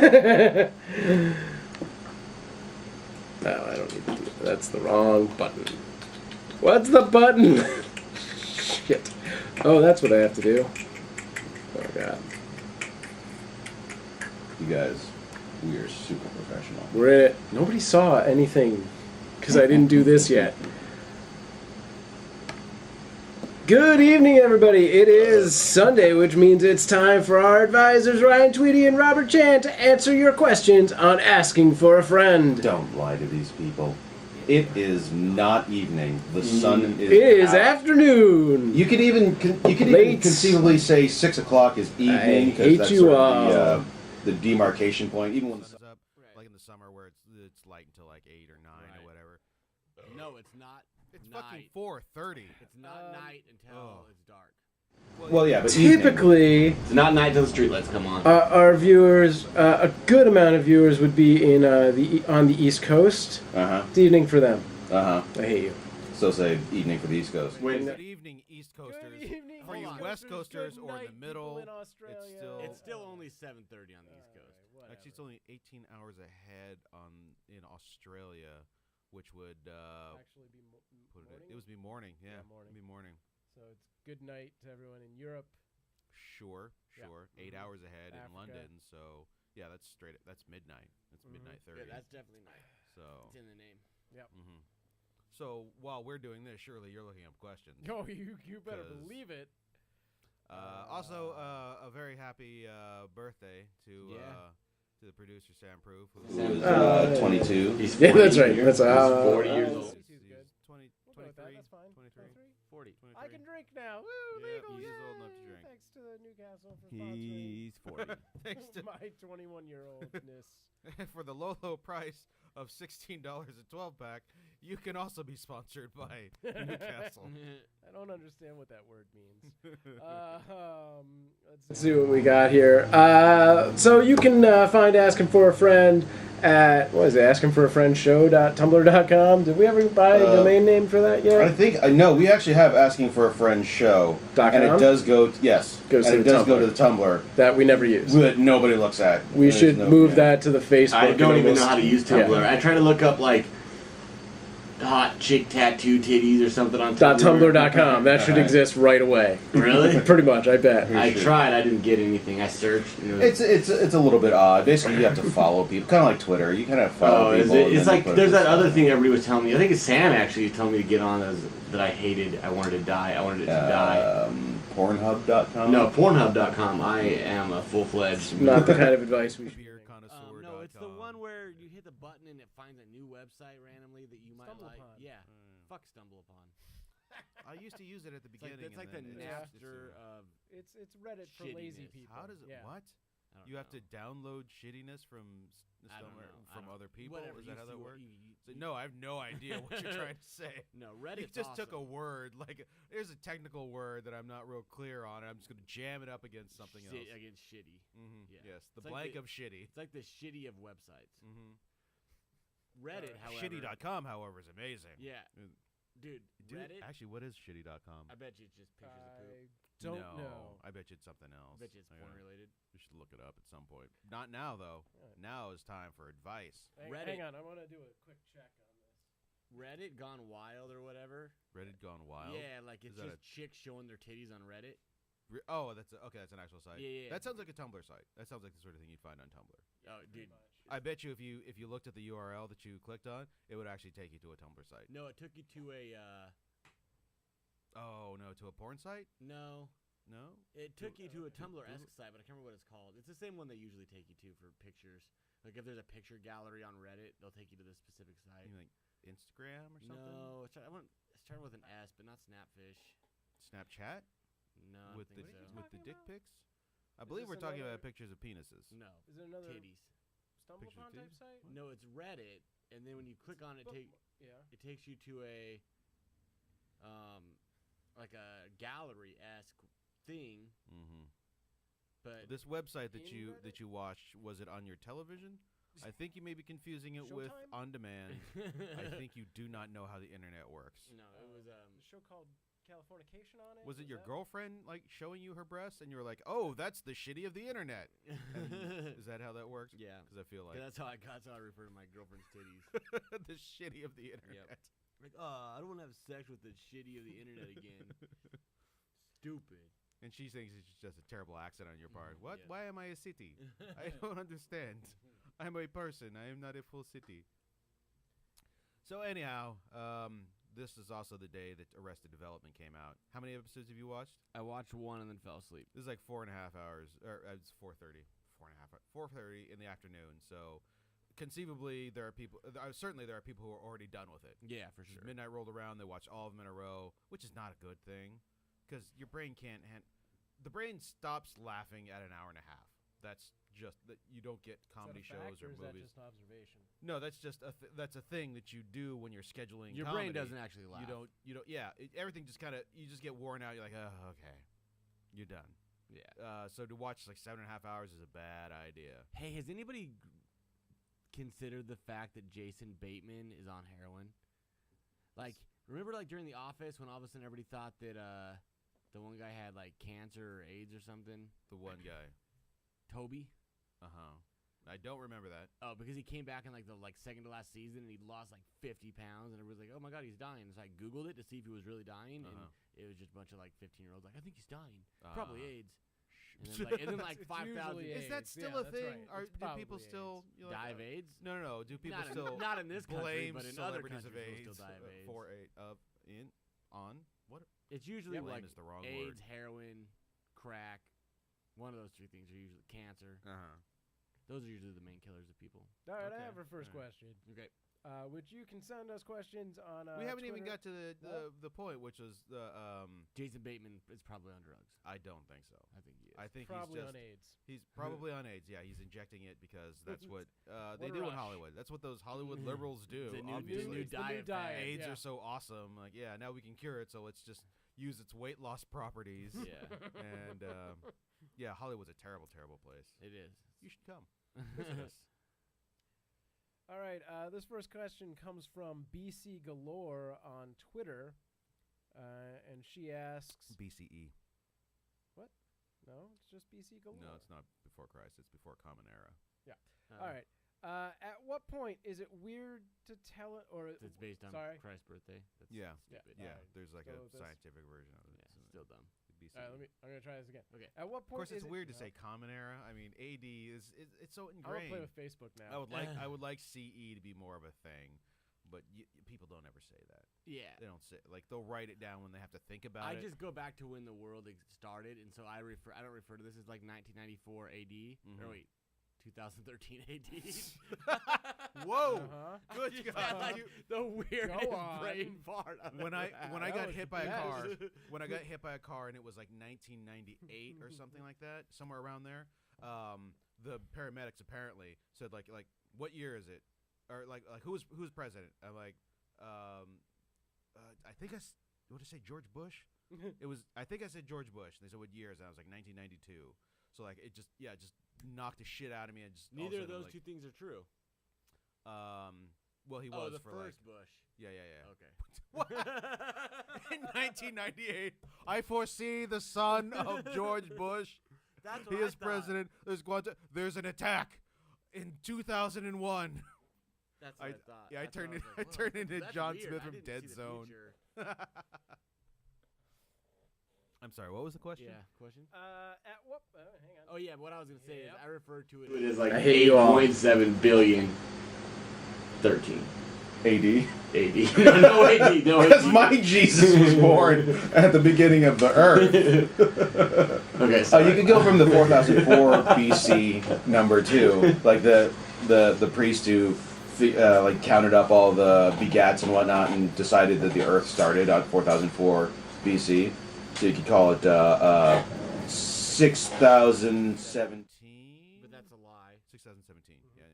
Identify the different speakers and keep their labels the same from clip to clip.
Speaker 1: No, I don't need to do that. That's the wrong button. What's the button? Shit. Oh, that's what I have to do. Oh, God.
Speaker 2: You guys, we are super professional.
Speaker 1: We're in it. Nobody saw anything because I didn't do this yet. Good evening, everybody. It is Sunday, which means it's time for our advisors, Ryan Tweedy and Robert Chan, to answer your questions on asking for a friend.
Speaker 2: Don't lie to these people. It is not evening. The sun is.
Speaker 1: It is
Speaker 2: out.
Speaker 1: Afternoon.
Speaker 2: You could even conceivably say 6 o'clock is evening because that's sort of the demarcation point. Even when the sun's
Speaker 3: up, like in the summer where it's light until like 8 or 9 or whatever.
Speaker 4: No, it's not.
Speaker 3: It's
Speaker 4: night.
Speaker 3: fucking 4:30.
Speaker 4: It's not night until it's dark.
Speaker 2: Well, yeah, but
Speaker 1: typically,
Speaker 4: it's not night until the streetlights come on.
Speaker 1: Our viewers, a good amount of viewers, would be in on the East Coast. It's evening for them. I hate you.
Speaker 2: So say evening for the East Coast.
Speaker 3: Good evening, East Coasters.
Speaker 1: Good evening,
Speaker 3: for you West Coasters or in the middle,
Speaker 1: in Australia.
Speaker 4: It's still only 7:30 on the East Coast.
Speaker 3: Actually, it's only 18 hours ahead in Australia, which would
Speaker 1: actually be morning.
Speaker 3: It would be morning. Yeah,
Speaker 1: morning.
Speaker 3: It'd be morning.
Speaker 1: So it's good night to everyone in Europe.
Speaker 3: Sure. 8 hours ahead
Speaker 1: Africa.
Speaker 3: in London. So yeah, that's midnight. That's midnight 30.
Speaker 4: Yeah, that's definitely night.
Speaker 3: So
Speaker 4: it's in the name.
Speaker 1: Yep.
Speaker 3: So while we're doing this, surely you're looking up questions.
Speaker 1: Oh, you better believe it.
Speaker 3: Also, a very happy birthday to the producer SamProof.
Speaker 2: Who's 22.
Speaker 4: He's
Speaker 1: 40
Speaker 4: that's right.
Speaker 1: Years. That's
Speaker 4: 40 years old.
Speaker 1: He's good.
Speaker 3: 20,
Speaker 1: We'll go with that.
Speaker 3: 23,
Speaker 1: That's fine.
Speaker 3: 23,
Speaker 4: 40.
Speaker 3: 23.
Speaker 1: I can drink now. Woo,
Speaker 3: Yep,
Speaker 1: legal.
Speaker 3: he's
Speaker 1: Yay.
Speaker 3: old enough to drink.
Speaker 1: Thanks to Newcastle for sponsoring
Speaker 3: He's 40. Thanks to
Speaker 1: my 21-year-oldness.
Speaker 3: for the low price of $16 a 12-pack, you can also be sponsored by Newcastle.
Speaker 1: I don't understand what that word means. Let's see what we got here. So you can find Asking for a Friend at, what is it, AskingForAFriendShow.tumblr.com. Did we ever buy a domain name for that yet?
Speaker 2: I think, no, we actually have Asking for a Friend Show.
Speaker 1: .com?
Speaker 2: And it does go, yes.
Speaker 1: Goes
Speaker 2: and
Speaker 1: to
Speaker 2: it
Speaker 1: the
Speaker 2: does go
Speaker 1: Tumblr.
Speaker 2: to the Tumblr.
Speaker 1: That we never use.
Speaker 2: That nobody looks at.
Speaker 1: We should move that to the Facebook.
Speaker 4: I don't even know how to use Tumblr.
Speaker 1: Yeah.
Speaker 4: I try to look up like hot chick tattoo titties or something on Tumblr.
Speaker 1: .tumblr.com. That should exist right away.
Speaker 4: Really?
Speaker 1: Pretty much, I bet.
Speaker 4: I tried. I didn't get anything. I searched.
Speaker 2: It's a little bit odd. Basically, you have to follow people, kind of like Twitter. You kind of follow people.
Speaker 4: It's like there's that other thing everybody was telling me. I think it's Sam actually telling me to get on that I hated. I wanted to die. I wanted it to die.
Speaker 2: Pornhub.com?
Speaker 4: No, Pornhub.com. I am a full-fledged.
Speaker 1: Not the kind of advice we should.
Speaker 4: No, it's the one where you hit the button and it finds a new website randomly that you might like.
Speaker 1: StumbleUpon.
Speaker 4: Yeah. Fuck StumbleUpon.
Speaker 3: I used to use it at the beginning.
Speaker 4: It's like the Napster of.
Speaker 1: It's Reddit for lazy
Speaker 4: shittiness.
Speaker 1: people.
Speaker 3: How does it?
Speaker 1: Yeah.
Speaker 3: What? You have to download shittiness from other people.
Speaker 4: Whatever,
Speaker 3: Is that how that works?
Speaker 4: you-
Speaker 3: No, I have no idea what you're trying to say.
Speaker 4: No,
Speaker 3: You
Speaker 4: Reddit
Speaker 3: just took a word, like there's a technical word that I'm not real clear on, and I'm just gonna jam it up against something else.
Speaker 4: Against shitty. Yeah.
Speaker 3: Yes, the
Speaker 4: It's like
Speaker 3: blank
Speaker 4: the-
Speaker 3: of shitty.
Speaker 4: It's like the shitty of websites. Reddit, however.
Speaker 3: Shitty.com, however, is amazing.
Speaker 4: Yeah. Dude, Reddit.
Speaker 3: Actually, what is shitty.com?
Speaker 4: I bet you it's just pictures of poop.
Speaker 1: Don't
Speaker 3: no,
Speaker 1: know.
Speaker 3: I bet you it's something else.
Speaker 4: I bet you it's porn related.
Speaker 3: We should look it up at some point. Not now, though. Now is time for advice.
Speaker 4: Reddit.
Speaker 1: Hang on, I want to do a quick check on this.
Speaker 4: Reddit gone wild or whatever.
Speaker 3: Reddit gone wild?
Speaker 4: Yeah, like it's just chicks showing their titties on Reddit.
Speaker 3: Oh, that's that's an actual site.
Speaker 4: Yeah.
Speaker 3: That sounds like a Tumblr site. That sounds like the sort of thing you'd find on Tumblr.
Speaker 4: Oh, dude.
Speaker 3: I bet you if you looked at the URL that you clicked on, it would actually take you to a Tumblr site.
Speaker 4: No, it took you to a.
Speaker 3: Oh no, to a porn site?
Speaker 4: No.
Speaker 3: No.
Speaker 4: It took you to a Tumblr-esque site, but I can't remember what it's called. It's the same one they usually take you to for pictures. Like if there's a picture gallery on Reddit, they'll take you to this specific site.
Speaker 3: You mean like Instagram or something?
Speaker 4: No, it's starting with an S, but not Snapfish.
Speaker 3: Snapchat?
Speaker 4: No, I
Speaker 3: with
Speaker 4: don't think so.
Speaker 3: with the dick pics? I believe we're talking about pictures of penises.
Speaker 4: No.
Speaker 1: Is there another
Speaker 4: titties?
Speaker 1: StumbleUpon type site?
Speaker 4: No, it's Reddit, and then when you click on it, it takes you to a like a gallery-esque thing. But
Speaker 3: this website that you watched, was it on your television? I think you may be confusing it with On Demand. I think you do not know how the internet works.
Speaker 4: No, it was
Speaker 1: a show called Californication on it?
Speaker 3: Was it your girlfriend like showing you her breasts, and you were like, "Oh, that's the shitty of the internet"? Is that how that works?
Speaker 4: Yeah,
Speaker 3: because I feel like
Speaker 4: that's how I refer to my girlfriend's titties.
Speaker 3: the shitty of the internet.
Speaker 4: Yep. Like, I don't want to have sex with the shitty of the internet again. Stupid.
Speaker 3: And she thinks it's just a terrible accent on your part. What?
Speaker 4: Yeah.
Speaker 3: Why am I a city? I don't understand. I'm a person. I am not a full city. So anyhow, this is also the day that Arrested Development came out. How many episodes have you watched?
Speaker 4: I watched one and then fell asleep.
Speaker 3: This is like 4.5 hours, or it's 4:30. 4:30 in the afternoon. So conceivably, there are people. Certainly, there are people who are already done with it.
Speaker 4: Yeah, for sure.
Speaker 3: Midnight rolled around. They watched all of them in a row, which is not a good thing, because your brain can't. The brain stops laughing at an hour and a half. That's just that you don't get comedy shows or
Speaker 1: is
Speaker 3: movies.
Speaker 1: That just an observation?
Speaker 3: No, that's just that's a thing that you do when you're scheduling.
Speaker 4: Your
Speaker 3: comedy.
Speaker 4: brain doesn't actually laugh.
Speaker 3: You don't. Yeah, everything just kind of you just get worn out. You're like, oh, okay, you're done.
Speaker 4: Yeah.
Speaker 3: So to watch like 7.5 hours is a bad idea.
Speaker 4: Hey, has anybody considered the fact that Jason Bateman is on heroin? Like, remember like during The Office when all of a sudden everybody thought that the one guy had like cancer or AIDS or something?
Speaker 3: The one guy.
Speaker 4: Toby?
Speaker 3: Uh-huh. I don't remember that.
Speaker 4: Oh, because he came back in like the second to last season and he lost like 50 pounds and everybody's like, oh my God, he's dying. So I Googled it to see if he was really dying and it was just a bunch of like 15-year-olds like, I think he's dying. Probably AIDS. And then like 5,000.
Speaker 3: Is that still a thing?
Speaker 1: Right.
Speaker 3: Do people still
Speaker 4: die of AIDS?
Speaker 3: No. Do people still
Speaker 4: not in this country,
Speaker 3: blame
Speaker 4: but in other
Speaker 3: celebrities
Speaker 4: countries
Speaker 3: of AIDS
Speaker 4: still die of AIDS.
Speaker 3: What?
Speaker 4: It's usually
Speaker 3: blame
Speaker 4: like
Speaker 3: is the wrong
Speaker 4: AIDS,
Speaker 3: word.
Speaker 4: heroin, crack. One of those three things are usually cancer. Those are usually the main killers of people.
Speaker 1: All right, I have our first question.
Speaker 4: Okay.
Speaker 1: Which you can send us questions on.
Speaker 3: We haven't even
Speaker 1: Twitter.
Speaker 3: got to the point, which was the
Speaker 4: Jason Bateman is probably on drugs.
Speaker 3: I don't think so.
Speaker 4: I think he is.
Speaker 3: I think
Speaker 1: probably
Speaker 3: he's just
Speaker 1: on AIDS.
Speaker 3: He's probably on AIDS. Yeah, he's injecting it because that's what they
Speaker 1: What a
Speaker 3: do in
Speaker 1: rush.
Speaker 3: Hollywood. That's what those Hollywood liberals do.
Speaker 4: It's a new
Speaker 3: obviously,
Speaker 4: diet.
Speaker 3: AIDS
Speaker 1: yeah.
Speaker 3: are so awesome. Like, yeah, now we can cure it, so let's just use its weight loss properties.
Speaker 4: Yeah.
Speaker 3: And yeah, Hollywood's a terrible, terrible place.
Speaker 4: It is.
Speaker 3: You should come. Visit us.
Speaker 1: All right, this first question comes from BC Galore on Twitter, and she asks,
Speaker 3: BCE.
Speaker 1: What? No, it's just BC Galore.
Speaker 3: No, it's not before Christ. It's before Common Era.
Speaker 1: Yeah. All right. At what point is it weird to tell it, or
Speaker 4: It's based on
Speaker 1: sorry?
Speaker 4: Christ's birthday. That's
Speaker 3: Yeah.
Speaker 4: stupid.
Speaker 3: Yeah,
Speaker 1: Alright,
Speaker 3: there's like
Speaker 1: so
Speaker 3: a
Speaker 1: this-
Speaker 3: scientific version of it.
Speaker 4: Yeah, still dumb.
Speaker 3: BCE.
Speaker 1: All right, I'm gonna try this again.
Speaker 4: Okay.
Speaker 1: At what
Speaker 3: Of
Speaker 1: point?
Speaker 3: course, it's
Speaker 1: is
Speaker 3: weird
Speaker 1: it,
Speaker 3: to say Common Era. I mean, AD is it's so
Speaker 1: I want
Speaker 3: ingrained.
Speaker 1: to play with Facebook now.
Speaker 3: I would like CE to be more of a thing, but people don't ever say that.
Speaker 4: Yeah.
Speaker 3: They don't say like they'll write it down when they have to think about
Speaker 4: I
Speaker 3: it.
Speaker 4: just go back to when the world started, and so I don't refer to this as like 1994 AD. Or wait, 2013 AD.
Speaker 3: Whoa!
Speaker 1: Uh-huh.
Speaker 3: Good
Speaker 4: Yeah,
Speaker 3: God!
Speaker 4: like the weirdest
Speaker 1: Go on.
Speaker 4: brain fart. I've
Speaker 3: when I
Speaker 4: ever
Speaker 3: when I
Speaker 4: had.
Speaker 3: got hit by a
Speaker 1: Yes.
Speaker 3: car, when I got hit by a car and it was like 1998 or something like that, somewhere around there, the paramedics apparently said like what year is it, or like who's president? I'm like, I think what did I say, George Bush? It was, I think I said George Bush. And they said what years, and I was like 1992. So like it just knocked the shit out of me. And just
Speaker 4: Neither of
Speaker 3: all
Speaker 4: those
Speaker 3: of a
Speaker 4: two
Speaker 3: sudden,
Speaker 4: things are true.
Speaker 3: well, he
Speaker 4: Oh,
Speaker 3: was
Speaker 4: the
Speaker 3: for
Speaker 4: first
Speaker 3: like
Speaker 4: Bush.
Speaker 3: yeah.
Speaker 4: Okay.
Speaker 3: What? In 1998, I foresee the son of George Bush.
Speaker 4: That's what
Speaker 3: He
Speaker 4: I
Speaker 3: is
Speaker 4: thought.
Speaker 3: president. There's an attack in 2001.
Speaker 4: That's what I thought.
Speaker 3: yeah, I
Speaker 4: That's what
Speaker 3: turned
Speaker 4: was
Speaker 3: it-
Speaker 4: like,
Speaker 3: I
Speaker 4: whoa,
Speaker 3: turned into
Speaker 4: that's
Speaker 3: John
Speaker 4: weird.
Speaker 3: Smith
Speaker 4: I
Speaker 3: from
Speaker 4: didn't
Speaker 3: Dead
Speaker 4: see the
Speaker 3: Zone.
Speaker 4: future.
Speaker 3: I'm sorry. What was the question?
Speaker 4: Yeah, question?
Speaker 1: At what? Hang on.
Speaker 4: Oh, yeah, what I was going to say is
Speaker 1: Yep.
Speaker 4: I refer to it
Speaker 5: It is like
Speaker 1: I hate you all.
Speaker 5: 8.7 billion. 13.
Speaker 2: AD.
Speaker 5: AD. No AD. No
Speaker 2: Because
Speaker 5: AD.
Speaker 2: my Jesus was born at the beginning of the earth.
Speaker 5: Okay,
Speaker 2: You
Speaker 5: sorry.
Speaker 2: could go from the 4004 BC number too, like the priest who like counted up all the begats and whatnot and decided that the earth started on 4004 BC. So you could call it 6017.
Speaker 4: But that's a lie.
Speaker 3: 6017. Yeah.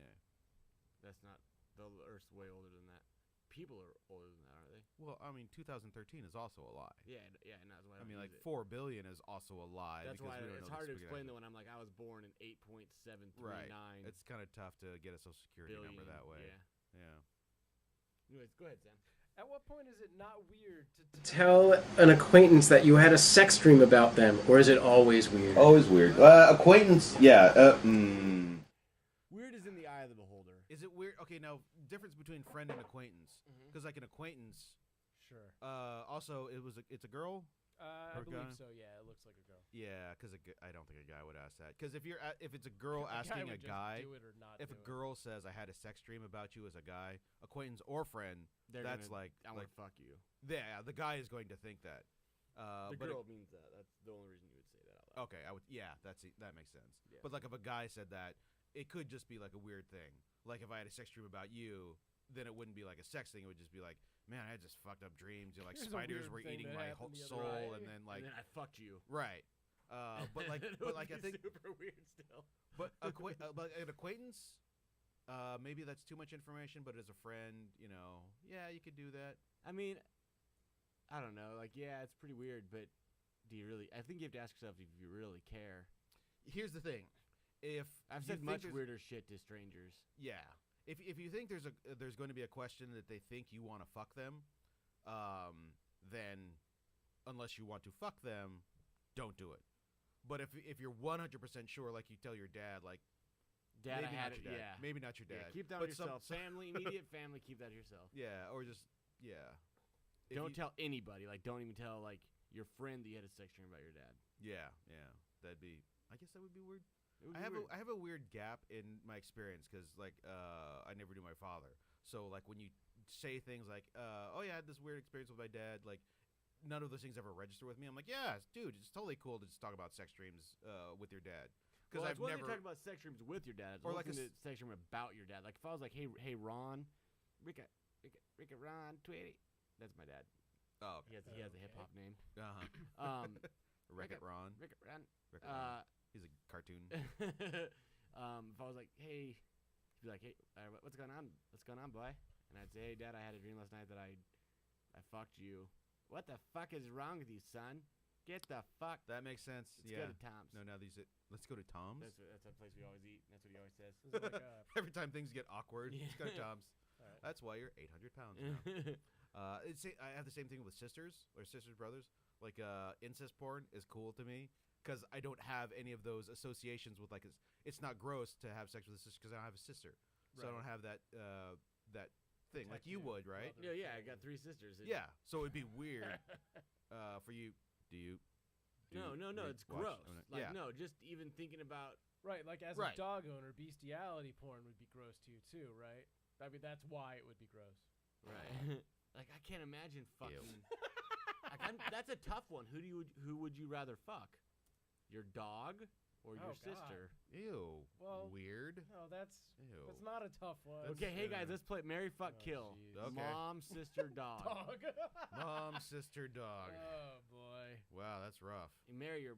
Speaker 4: That's not. The Earth's way older than that. People are older than that, aren't they?
Speaker 3: Well, I mean, 2013 is also a lie.
Speaker 4: Yeah, and that's why
Speaker 3: I mean, like
Speaker 4: use it.
Speaker 3: 4 billion is also a lie.
Speaker 4: That's
Speaker 3: because
Speaker 4: why
Speaker 3: we don't
Speaker 4: it's
Speaker 3: know
Speaker 4: hard
Speaker 3: the
Speaker 4: to explain
Speaker 3: spaghetti.
Speaker 4: that when I'm like, I was born in 8.739
Speaker 3: Right. It's kind of tough to get a social security
Speaker 4: billion.
Speaker 3: number that way.
Speaker 4: Yeah.
Speaker 3: Yeah.
Speaker 4: Anyways, go ahead, Sam.
Speaker 1: At what point is it not weird to tell an acquaintance that you had a sex dream about them, or is it always weird?
Speaker 2: Always weird. Acquaintance, yeah.
Speaker 4: Weird is in the eye of the beholder.
Speaker 3: Is it weird? Okay, now difference between friend and acquaintance, because like an acquaintance.
Speaker 1: Sure.
Speaker 3: Also, it's a girl.
Speaker 1: I believe so. Yeah, it looks like a girl.
Speaker 3: Yeah, because I don't think a guy would ask that. Because if it's a girl asking a guy,
Speaker 1: do it or not
Speaker 3: if a
Speaker 1: do it.
Speaker 3: girl says I had a sex dream about you as a guy, acquaintance or friend, that's like
Speaker 4: I want to fuck you.
Speaker 3: Yeah, the guy is going to think that.
Speaker 4: The
Speaker 3: but
Speaker 4: girl means that. That's the only reason you would say that out loud.
Speaker 3: Okay, that makes sense.
Speaker 4: Yeah.
Speaker 3: But like if a guy said that, it could just be like a weird thing. Like if I had a sex dream about you, then it wouldn't be like a sex thing. It would just be like, man, I had just fucked up dreams. Like
Speaker 1: Here's a
Speaker 3: spiders
Speaker 1: weird
Speaker 3: were
Speaker 1: thing
Speaker 3: eating
Speaker 1: that
Speaker 3: my
Speaker 1: happened the other
Speaker 3: soul,
Speaker 1: day.
Speaker 3: and then like
Speaker 4: and then I fucked you.
Speaker 3: right. But like I think
Speaker 4: super weird still.
Speaker 3: but but an acquaintance, maybe that's too much information. But as a friend, yeah, you could do that.
Speaker 4: I mean, I don't know. Like, yeah, it's pretty weird, but do you really? I think you have to ask yourself if you really care.
Speaker 3: Here's the thing: if
Speaker 4: I've
Speaker 3: you
Speaker 4: said
Speaker 3: think
Speaker 4: much
Speaker 3: there's-
Speaker 4: weirder shit to strangers.
Speaker 3: Yeah. If you think there's going to be a question that they think you want to fuck them, then unless you want to fuck them, don't do it. But if you're 100% sure, like you tell your dad, like
Speaker 4: Dad,
Speaker 3: maybe
Speaker 4: I had
Speaker 3: not
Speaker 4: it.
Speaker 3: your dad,
Speaker 4: Yeah.
Speaker 3: maybe not your dad.
Speaker 4: Yeah, keep that
Speaker 3: but
Speaker 4: to yourself. Family, immediate family, keep that to yourself.
Speaker 3: Yeah, or just yeah.
Speaker 4: Don't tell anybody. Like, don't even tell like your friend that you had a sex dream about your dad.
Speaker 3: Yeah, that'd be. I guess that would be weird.
Speaker 4: It would
Speaker 3: I
Speaker 4: be weird.
Speaker 3: have a weird gap in my experience because like I never knew my father. So like when you say things like oh yeah, I had this weird experience with my dad, like none of those things ever register with me. I'm like, yeah, dude, it's totally cool to just talk about sex dreams with your dad because
Speaker 4: Well,
Speaker 3: I've
Speaker 4: it's one
Speaker 3: never.
Speaker 4: thing to talk about sex dreams with your dad. It's
Speaker 3: Or
Speaker 4: one
Speaker 3: like
Speaker 4: thing
Speaker 3: a
Speaker 4: to sex dream about your dad. Like if I was like, hey Ron, Ricka Ron Tweedy. That's my dad.
Speaker 3: Oh,
Speaker 4: He has a hip hop name.
Speaker 3: uh-huh. Wreck-It Ron.
Speaker 4: Ricka Ron.
Speaker 3: Wreck-It Ron. He's a cartoon.
Speaker 4: If I was like, hey, he'd be like, hey, what's going on? What's going on, boy? And I'd say, hey, Dad, I had a dream last night that I fucked you. What the fuck is wrong with you, son? Get the fuck.
Speaker 3: That makes sense.
Speaker 4: Let's go to Tom's.
Speaker 3: No, now let's go to Tom's.
Speaker 4: That's a place we always eat. That's what he always says.
Speaker 1: This is like a,
Speaker 3: Every time things get awkward,
Speaker 4: Yeah.
Speaker 3: let's go to Tom's.
Speaker 1: Alright.
Speaker 3: That's why you're 800 pounds now. I have the same thing with sisters or sisters brothers. Like incest porn is cool to me because I don't have any of those associations with like it's not gross to have sex with a sister because I don't have a sister, so I
Speaker 1: Right.
Speaker 3: don't have that thing like you would, right?
Speaker 1: brother.
Speaker 4: Yeah, I got 3 sisters.
Speaker 3: Yeah, so it'd be weird for you. Do you?
Speaker 4: No, it's
Speaker 3: watch-
Speaker 4: gross.
Speaker 3: oh, no-
Speaker 4: Like,
Speaker 3: yeah.
Speaker 4: no, just even thinking about.
Speaker 1: Right, like as
Speaker 3: Right.
Speaker 1: a dog owner, bestiality porn would be gross to you too, right? I mean, that's why it would be gross.
Speaker 4: Right. Like I can't imagine fucking. That's a tough one. Who would you rather fuck? Your dog or your
Speaker 1: Oh, God.
Speaker 4: sister?
Speaker 3: Ew.
Speaker 1: Well,
Speaker 3: weird.
Speaker 1: No, that's
Speaker 3: Ew.
Speaker 1: not a tough one.
Speaker 3: That's-
Speaker 4: Okay, hey guys, let's play Marry, Fuck,
Speaker 1: Oh,
Speaker 4: Kill.
Speaker 1: jeez.
Speaker 3: Okay.
Speaker 4: Mom, sister, dog.
Speaker 1: Dog.
Speaker 3: Mom, sister, dog.
Speaker 1: Oh boy.
Speaker 3: Wow, that's rough.
Speaker 4: You marry your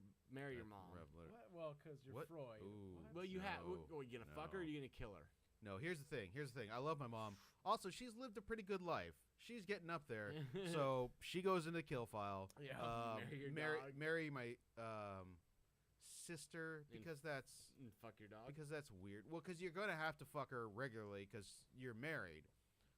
Speaker 4: mom.
Speaker 3: Rough letter.
Speaker 1: What? Well, because you're
Speaker 3: What?
Speaker 1: Freud.
Speaker 3: Ooh.
Speaker 1: What?
Speaker 4: Well, you have.
Speaker 3: No,
Speaker 4: Are you gonna fuck her or are
Speaker 3: no.
Speaker 4: you gonna kill her?
Speaker 3: No, here's the thing. I love my mom. Also, she's lived a pretty good life. She's getting up there. So she goes into kill file.
Speaker 4: Yeah, marry your dog.
Speaker 3: marry my sister because that's
Speaker 4: And fuck your dog.
Speaker 3: weird. Well, because you're gonna have to fuck her regularly because you're married.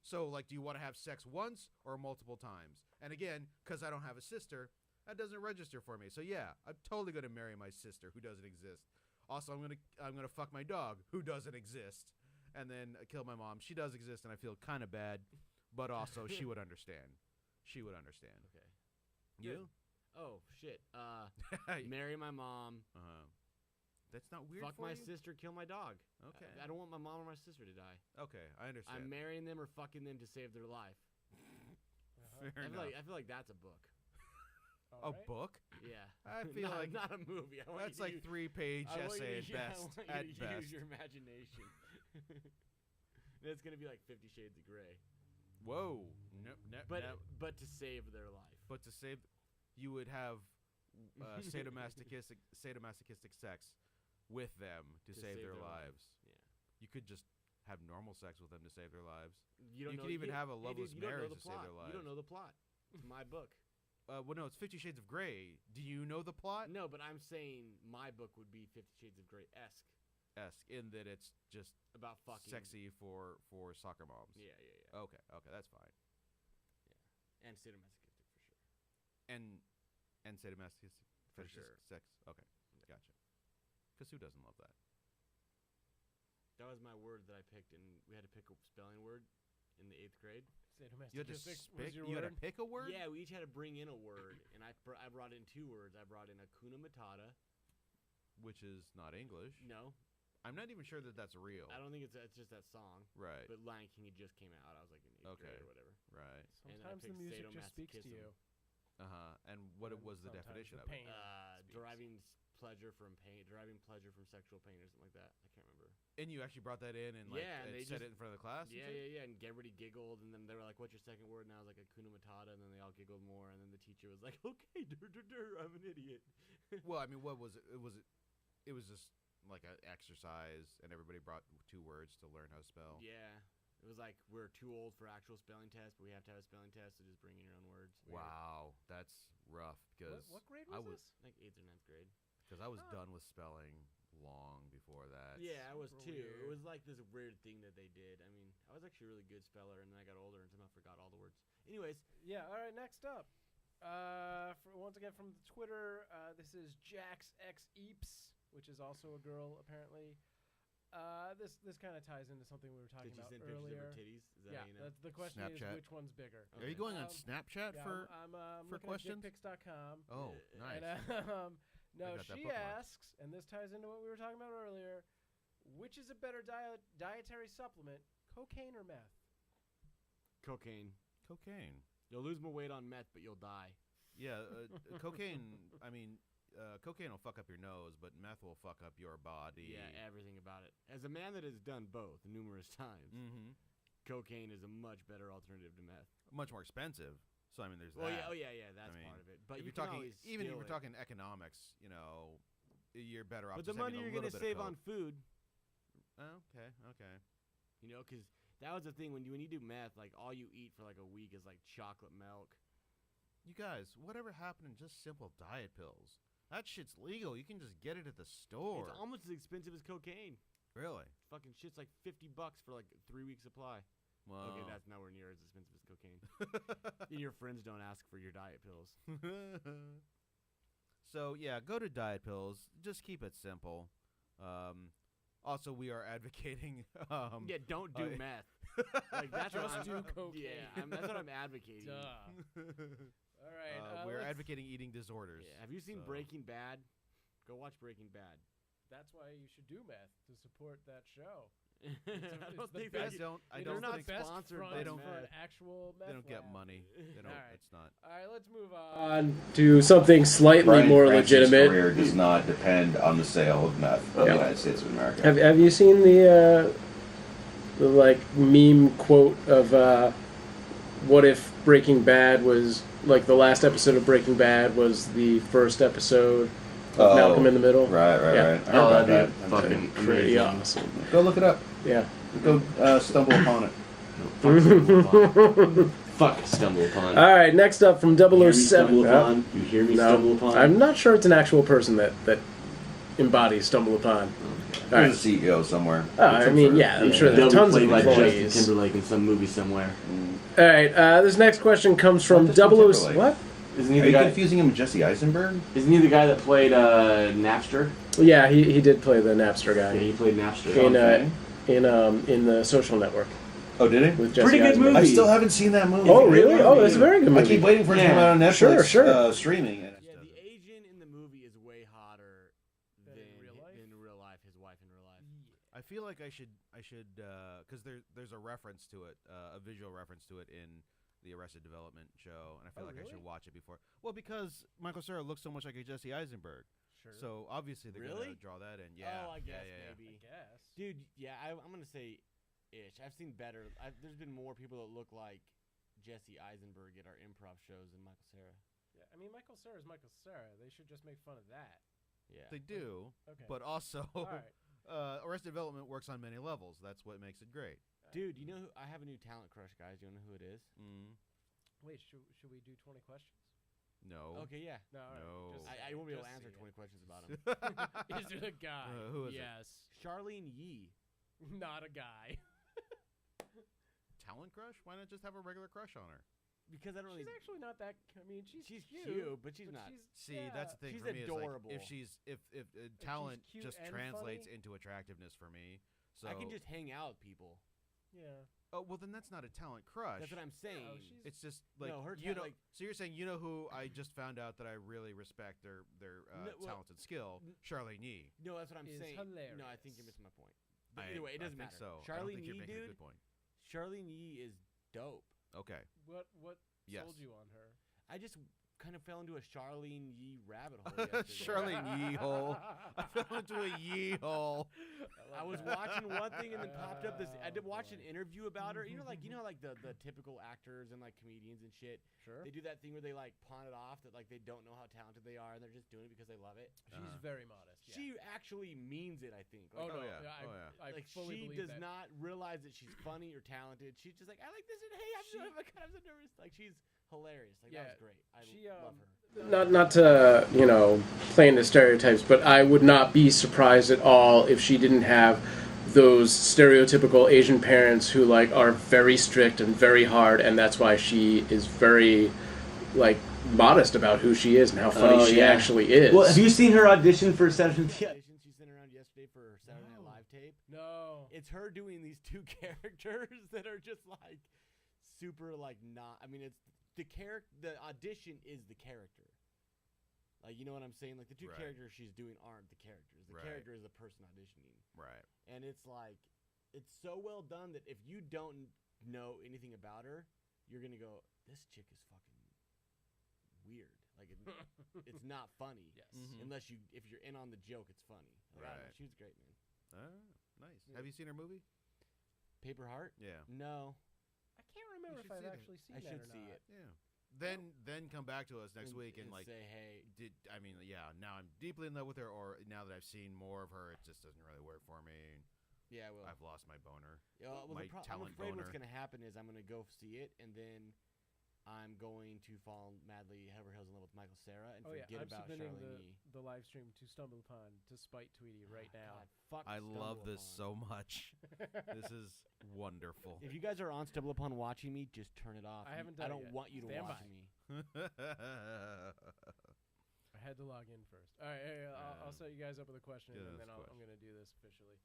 Speaker 3: So, like, do you want to have sex once or multiple times? And again, because I don't have a sister, that doesn't register for me. So yeah, I'm totally gonna marry my sister who doesn't exist. Also, I'm gonna fuck my dog who doesn't exist, and then kill my mom. She does exist, and I feel kind of bad, but also she would understand. She would understand.
Speaker 4: Okay.
Speaker 3: You?
Speaker 4: Oh shit. Marry my mom.
Speaker 3: That's not weird.
Speaker 4: Fuck
Speaker 3: for
Speaker 4: my
Speaker 3: you?
Speaker 4: sister. Kill my dog.
Speaker 3: Okay.
Speaker 4: I don't want my mom or my sister to die.
Speaker 3: Okay, I understand.
Speaker 4: I'm marrying them or fucking them to save their life.
Speaker 1: Uh-huh.
Speaker 3: Fair enough.
Speaker 4: I feel like that's a book.
Speaker 3: A
Speaker 1: Alright.
Speaker 3: book?
Speaker 4: Yeah.
Speaker 3: I feel
Speaker 4: not,
Speaker 3: like
Speaker 4: not a movie. I want
Speaker 3: That's
Speaker 4: you to
Speaker 3: like
Speaker 4: use-
Speaker 3: 3-page
Speaker 4: I want you
Speaker 3: essay
Speaker 4: to-
Speaker 3: at
Speaker 4: yeah,
Speaker 3: best.
Speaker 4: I want
Speaker 3: At
Speaker 4: you to
Speaker 3: best.
Speaker 4: use your imagination. It's gonna be like 50 Shades of Grey,
Speaker 3: Whoa. Nope.
Speaker 4: but to save their life.
Speaker 3: But to save, you would have sadomasochistic sex with them to save their lives.
Speaker 4: Yeah.
Speaker 3: You could just have normal sex with them to save their lives.
Speaker 4: You
Speaker 3: You could even have a
Speaker 4: hey,
Speaker 3: loveless
Speaker 4: dude, you don't know
Speaker 3: marriage
Speaker 4: the
Speaker 3: to save
Speaker 4: plot.
Speaker 3: their
Speaker 4: You don't
Speaker 3: lives.
Speaker 4: know the plot. It's my book.
Speaker 3: Well, no, it's 50 Shades of Grey. Do you know the plot?
Speaker 4: No, but I'm saying my book would be 50 Shades of Grey-esque
Speaker 3: In that it's just
Speaker 4: about fucking.
Speaker 3: sexy for soccer moms.
Speaker 4: Yeah.
Speaker 3: Okay, that's fine.
Speaker 4: And sadomasochistic for sure.
Speaker 3: And sadomasochistic
Speaker 4: For
Speaker 3: fetishes,
Speaker 4: sure.
Speaker 3: sex. Okay, gotcha. Because who doesn't love that?
Speaker 4: That was my word that I picked, and we had to pick a spelling word in the 8th grade.
Speaker 3: You had to
Speaker 1: Sadomasochistic was your
Speaker 3: You had
Speaker 1: word?
Speaker 3: to pick a word.
Speaker 4: Yeah, we each had to bring in a word, and I brought in 2 words. I brought in Hakuna Matata.
Speaker 3: Which is not English.
Speaker 4: No,
Speaker 3: I'm not even sure that that's real.
Speaker 4: I don't think it's just that song.
Speaker 3: Right.
Speaker 4: But Lion King had just came out. I was like in 8th grade or whatever.
Speaker 3: Right.
Speaker 4: And then I
Speaker 1: Sometimes the
Speaker 4: picked
Speaker 1: music just speaks to you.
Speaker 3: And what
Speaker 1: And
Speaker 3: was the
Speaker 1: sometimes
Speaker 3: definition
Speaker 1: the
Speaker 3: of it?
Speaker 1: pain speaks.
Speaker 4: Deriving pleasure from pain, deriving pleasure from sexual pain, or something like that. I can't remember.
Speaker 3: And you actually brought that in and like
Speaker 4: Yeah, and they
Speaker 3: said
Speaker 4: just-
Speaker 3: it in front of the class.
Speaker 4: Yeah, yeah, yeah. And everybody giggled, and then they were like, "What's your second word?" And I was like, "Hakuna Matata," and then they all giggled more, and then the teacher was like, "Okay, I'm an idiot."
Speaker 3: Well, I mean, what was it? It was just like an exercise, and everybody brought 2 words to learn how to spell.
Speaker 4: Yeah. It was like, we're too old for actual spelling tests, but we have to have a spelling test, so just bring in your own words. Weird.
Speaker 3: Wow, that's rough. Because
Speaker 1: What grade
Speaker 3: I
Speaker 1: was
Speaker 3: was
Speaker 1: this?
Speaker 4: Like 8th or 9th grade.
Speaker 3: because I was done with spelling long before that.
Speaker 4: Yeah, I was
Speaker 1: super
Speaker 4: too. It
Speaker 1: weird.
Speaker 4: was like this weird thing that they did. I mean, I was actually a really good speller, and then I got older and somehow forgot all the words. Anyways,
Speaker 1: Yeah, all right, next up. Once again from Twitter, this is Jax X Eeps, which is also a girl, apparently. This kind of ties into something we were talking
Speaker 4: did she
Speaker 1: about
Speaker 4: send pictures of her
Speaker 1: earlier.
Speaker 4: titties? Is that
Speaker 1: Yeah,
Speaker 4: how you know?
Speaker 1: the question
Speaker 3: Snapchat.
Speaker 1: is which one's bigger.
Speaker 3: Are you going on
Speaker 1: Um,
Speaker 3: Snapchat
Speaker 1: Yeah,
Speaker 3: for?
Speaker 1: I'm
Speaker 3: for
Speaker 1: looking
Speaker 3: questions?
Speaker 1: at dickpics.com.
Speaker 3: Oh, nice.
Speaker 1: And, no,
Speaker 3: got that
Speaker 1: she
Speaker 3: bookmarked.
Speaker 1: asks, and this ties into what we were talking about earlier, which is a better dietary supplement, cocaine or meth?
Speaker 4: Cocaine.
Speaker 3: Cocaine.
Speaker 4: You'll lose more weight on meth, but you'll die.
Speaker 3: Yeah, cocaine. I mean, cocaine will fuck up your nose, but meth will fuck up your body.
Speaker 4: Yeah, everything about it. As a man that has done both numerous times,
Speaker 3: Mm-hmm.
Speaker 4: cocaine is a much better alternative to meth.
Speaker 3: Much more expensive. So I mean, there's
Speaker 4: Well,
Speaker 3: that.
Speaker 4: yeah, that's
Speaker 3: mean,
Speaker 4: part of it. But
Speaker 3: if
Speaker 4: you
Speaker 3: you're
Speaker 4: can
Speaker 3: talking,
Speaker 4: always
Speaker 3: even if
Speaker 4: steal
Speaker 3: we're
Speaker 4: it.
Speaker 3: talking economics, you know, you're better off.
Speaker 4: But the
Speaker 3: just
Speaker 4: money
Speaker 3: having a
Speaker 4: you're
Speaker 3: little
Speaker 4: gonna
Speaker 3: bit
Speaker 4: save
Speaker 3: of
Speaker 4: on
Speaker 3: coke.
Speaker 4: food,
Speaker 3: Oh, okay.
Speaker 4: you know, because that was the thing when you do meth, like all you eat for like a week is like chocolate milk.
Speaker 3: You guys, whatever happened to just simple diet pills? That shit's legal. You can just get it at the store.
Speaker 4: It's almost as expensive as cocaine.
Speaker 3: Really?
Speaker 4: Fucking shit's like $50 for like a 3-week supply.
Speaker 3: Well,
Speaker 4: Okay, that's nowhere near as expensive as cocaine. And your friends don't ask for your diet pills.
Speaker 3: So yeah, go to diet pills. Just keep it simple. Also, we are advocating.
Speaker 4: Yeah, don't do
Speaker 3: I-
Speaker 4: meth. Like that's what
Speaker 1: Just
Speaker 4: I'm,
Speaker 1: do cocaine.
Speaker 4: Yeah, that's what I'm advocating.
Speaker 1: Duh. All right.
Speaker 3: we're
Speaker 1: let's-
Speaker 3: advocating eating disorders.
Speaker 4: Yeah. Have you seen
Speaker 3: so-
Speaker 4: Breaking Bad? Go watch Breaking Bad.
Speaker 1: That's why you should do meth, to support that show.
Speaker 4: I
Speaker 1: it's
Speaker 4: don't
Speaker 1: the
Speaker 4: think
Speaker 3: I
Speaker 1: best-
Speaker 4: they.
Speaker 3: don't. I
Speaker 1: They're
Speaker 3: don't
Speaker 1: not
Speaker 3: think
Speaker 1: best
Speaker 4: sponsored
Speaker 1: front
Speaker 4: by
Speaker 3: don't-
Speaker 1: for an
Speaker 4: meth.
Speaker 1: actual meth
Speaker 3: they don't get
Speaker 1: lab.
Speaker 3: money. They don't.
Speaker 1: All right.
Speaker 3: It's not.
Speaker 1: All right, let's move on to something slightly
Speaker 2: Brian
Speaker 1: more
Speaker 2: Cranston's
Speaker 1: legitimate.
Speaker 2: career does not depend on the sale of meth of the United States of America.
Speaker 1: Have you seen the like meme quote of what if Breaking Bad was like the last episode of Breaking Bad was the first episode of Malcolm in the Middle?
Speaker 2: Right,
Speaker 1: Yeah.
Speaker 2: right. I heard
Speaker 5: Oh,
Speaker 2: about
Speaker 5: that'd
Speaker 2: that.
Speaker 5: be fucking
Speaker 1: Pretty
Speaker 5: amazing.
Speaker 1: awesome.
Speaker 2: Go look it up.
Speaker 1: Yeah.
Speaker 2: Go stumble upon it.
Speaker 5: Fuck stumble upon. Fuck stumble upon.
Speaker 1: All right, next up from
Speaker 5: You hear me
Speaker 1: 007.
Speaker 5: stumble upon? You hear me stumble
Speaker 1: No,
Speaker 5: upon?
Speaker 1: I'm not sure it's an actual person that embodies stumble upon. All right.
Speaker 2: There's a CEO somewhere.
Speaker 1: I mean, yeah, I'm sure there's
Speaker 5: They'll be
Speaker 1: tons of
Speaker 5: played by Justin
Speaker 1: employees.
Speaker 5: Timberlake in some movie somewhere.
Speaker 1: All right, this next question comes from
Speaker 2: Justin
Speaker 1: 00.
Speaker 2: Timberlake.
Speaker 1: What?
Speaker 5: Isn't
Speaker 2: Are
Speaker 5: he the
Speaker 2: you
Speaker 5: guy?
Speaker 2: confusing him with Jesse Eisenberg?
Speaker 5: Isn't he the guy that played Napster?
Speaker 1: Yeah, he did play the Napster
Speaker 5: Yeah,
Speaker 1: guy
Speaker 5: he played Napster.
Speaker 1: in the Social Network
Speaker 2: Oh, did he?
Speaker 1: with Jesse
Speaker 5: Pretty good
Speaker 1: Eisenberg.
Speaker 5: movie.
Speaker 2: I still haven't seen that movie.
Speaker 1: Oh, really? Oh, that's a very good
Speaker 2: I
Speaker 1: movie.
Speaker 2: keep waiting for it to come
Speaker 5: Yeah.
Speaker 2: out on Netflix
Speaker 1: Sure.
Speaker 2: streaming. And
Speaker 4: Yeah, the Asian in the movie is way hotter
Speaker 1: Than
Speaker 4: than
Speaker 1: in real life?
Speaker 4: in real life. His wife in real life.
Speaker 3: I feel like I should, because there's a reference to it, a visual reference to it in the Arrested Development show, and I feel
Speaker 1: Oh,
Speaker 3: like I
Speaker 1: really?
Speaker 3: should watch it before. Well, because Michael Cera looks so much like a Jesse Eisenberg,
Speaker 1: Sure.
Speaker 3: so obviously they're
Speaker 4: Really?
Speaker 3: gonna draw that in. Yeah.
Speaker 4: Oh, I guess
Speaker 3: yeah.
Speaker 4: maybe.
Speaker 1: I guess.
Speaker 4: Dude, yeah, I'm gonna say ish. I've seen better. There's been more people that look like Jesse Eisenberg at our improv shows than Michael Cera.
Speaker 1: Yeah, I mean, Michael Cera is Michael Cera. They should just make fun of that.
Speaker 4: Yeah.
Speaker 3: They do,
Speaker 1: Okay.
Speaker 3: but also,
Speaker 1: All right.
Speaker 3: Arrested Development works on many levels. That's what makes it great.
Speaker 4: Dude, you know who, I have a new talent crush, guys. You know who it is?
Speaker 1: Wait, should we do 20 questions?
Speaker 3: No.
Speaker 4: Okay, yeah.
Speaker 1: No, all right.
Speaker 3: No.
Speaker 1: Just
Speaker 4: I won't be able to
Speaker 1: just
Speaker 4: answer
Speaker 1: see
Speaker 4: 20 questions about him.
Speaker 1: it. Is it a guy?
Speaker 3: Who is it?
Speaker 1: yes.
Speaker 4: Charlene Yee.
Speaker 1: Not a guy.
Speaker 3: Talent crush? Why not just have a regular crush on her?
Speaker 4: because I don't really.
Speaker 1: She's actually not that. I mean, she's
Speaker 4: cute, but she's not.
Speaker 3: That's the thing
Speaker 4: she's
Speaker 3: for me.
Speaker 4: adorable.
Speaker 3: Is like, if talent
Speaker 1: cute
Speaker 3: just
Speaker 1: and
Speaker 3: translates
Speaker 1: funny?
Speaker 3: into attractiveness for me, so
Speaker 4: I can just hang out with people.
Speaker 1: Yeah.
Speaker 3: Oh well, then that's not a talent crush.
Speaker 4: That's what I'm saying.
Speaker 1: No,
Speaker 3: It's just like
Speaker 4: No, her
Speaker 3: you know.
Speaker 4: like-
Speaker 3: So you're saying who I just found out that I really respect their
Speaker 4: No, well,
Speaker 3: talented skill, Charlene Yee.
Speaker 4: No, that's what I'm
Speaker 1: Is
Speaker 4: saying. No, I think you're
Speaker 1: hilarious.
Speaker 4: missing my point. But either way, it doesn't
Speaker 3: I think
Speaker 4: matter.
Speaker 3: so. I don't
Speaker 4: Charlene
Speaker 3: think you're
Speaker 4: Yee,
Speaker 3: making a
Speaker 4: dude.
Speaker 3: good point.
Speaker 4: Charlene Yee is dope.
Speaker 3: Okay.
Speaker 1: What
Speaker 3: Yes.
Speaker 1: sold you on her?
Speaker 4: I just kind of fell into a Charlene Yee rabbit hole. Yesterday.
Speaker 3: Charlene Yee hole. I fell into a Yee hole.
Speaker 4: I was watching one thing and then popped up this. I did watch an interview about her. You know, like the typical actors and like comedians and shit.
Speaker 1: Sure.
Speaker 4: They do that thing where they like pawn it off that like they don't know how talented they are and they're just doing it because they love it.
Speaker 1: She's very modest. Yeah.
Speaker 4: She actually means it. I think.
Speaker 1: Oh
Speaker 4: Like,
Speaker 1: no.
Speaker 3: yeah.
Speaker 1: I,
Speaker 3: Oh, yeah.
Speaker 1: I
Speaker 4: like
Speaker 1: fully
Speaker 4: she
Speaker 1: believe
Speaker 4: does
Speaker 1: that.
Speaker 4: not realize that she's funny or talented. She's just like, I like this and hey, I'm so nervous. Like she's hilarious. Like that was great. I love her.
Speaker 1: Not to play into stereotypes, but I would not be surprised at all if she didn't have those stereotypical Asian parents who like are very strict and very hard, and that's why she is very like modest about who she is and how funny she actually is.
Speaker 5: Well, have you seen her audition for Saturday?
Speaker 4: She sent around yesterday for her Saturday Night Live tape.
Speaker 1: No.
Speaker 4: It's her doing these two characters that are just like super like not. I mean, it's the character. The audition is the character. Like, you know what I'm saying? Like the two characters she's doing aren't the characters. The character is the person auditioning.
Speaker 3: Right.
Speaker 4: And it's like, it's so well done that if you don't know anything about her, you're gonna go, this chick is fucking weird. Like it's not funny.
Speaker 1: Yes.
Speaker 4: Unless if you're in on the joke, it's funny. Like, I don't know, she was great, man.
Speaker 3: Nice. Have you seen her movie?
Speaker 4: Paper Heart?
Speaker 3: Yeah.
Speaker 4: No.
Speaker 1: I can't remember if
Speaker 3: should
Speaker 1: I've
Speaker 3: see that.
Speaker 1: actually seen
Speaker 4: I
Speaker 1: that
Speaker 4: should
Speaker 1: or
Speaker 4: see
Speaker 1: not.
Speaker 4: it.
Speaker 3: Yeah. Then come back to us next week and like
Speaker 4: say, hey.
Speaker 3: now I'm deeply in love with her, or now that I've seen more of her, it just doesn't really work for me.
Speaker 4: Yeah, well,
Speaker 3: I've lost my boner.
Speaker 4: well,
Speaker 3: my
Speaker 4: I'm
Speaker 3: talent
Speaker 4: afraid what's
Speaker 3: boner.
Speaker 4: going to happen is I'm going to go see it, and then I'm going to fall madly head over heels in love with Michael Cera and
Speaker 1: Oh yeah,
Speaker 4: forget
Speaker 1: I'm
Speaker 4: about
Speaker 1: submitting
Speaker 4: Charlene Yee.
Speaker 1: the live stream to Stumble Upon to spite Tweedy right now.
Speaker 4: God, fuck
Speaker 3: I love
Speaker 4: Stumble
Speaker 3: this
Speaker 4: Upon.
Speaker 3: so much. This is wonderful.
Speaker 4: If you guys are on Stumble Upon watching me, just turn it off.
Speaker 1: I haven't done
Speaker 4: I
Speaker 1: it
Speaker 4: don't
Speaker 1: yet.
Speaker 4: want you to
Speaker 1: Stand
Speaker 4: watch
Speaker 1: by.
Speaker 4: me.
Speaker 1: I had to log in first. All right, hey, I'll set you guys up with a question,
Speaker 3: Yeah,
Speaker 1: and then
Speaker 3: that's
Speaker 1: I'm going to do this officially.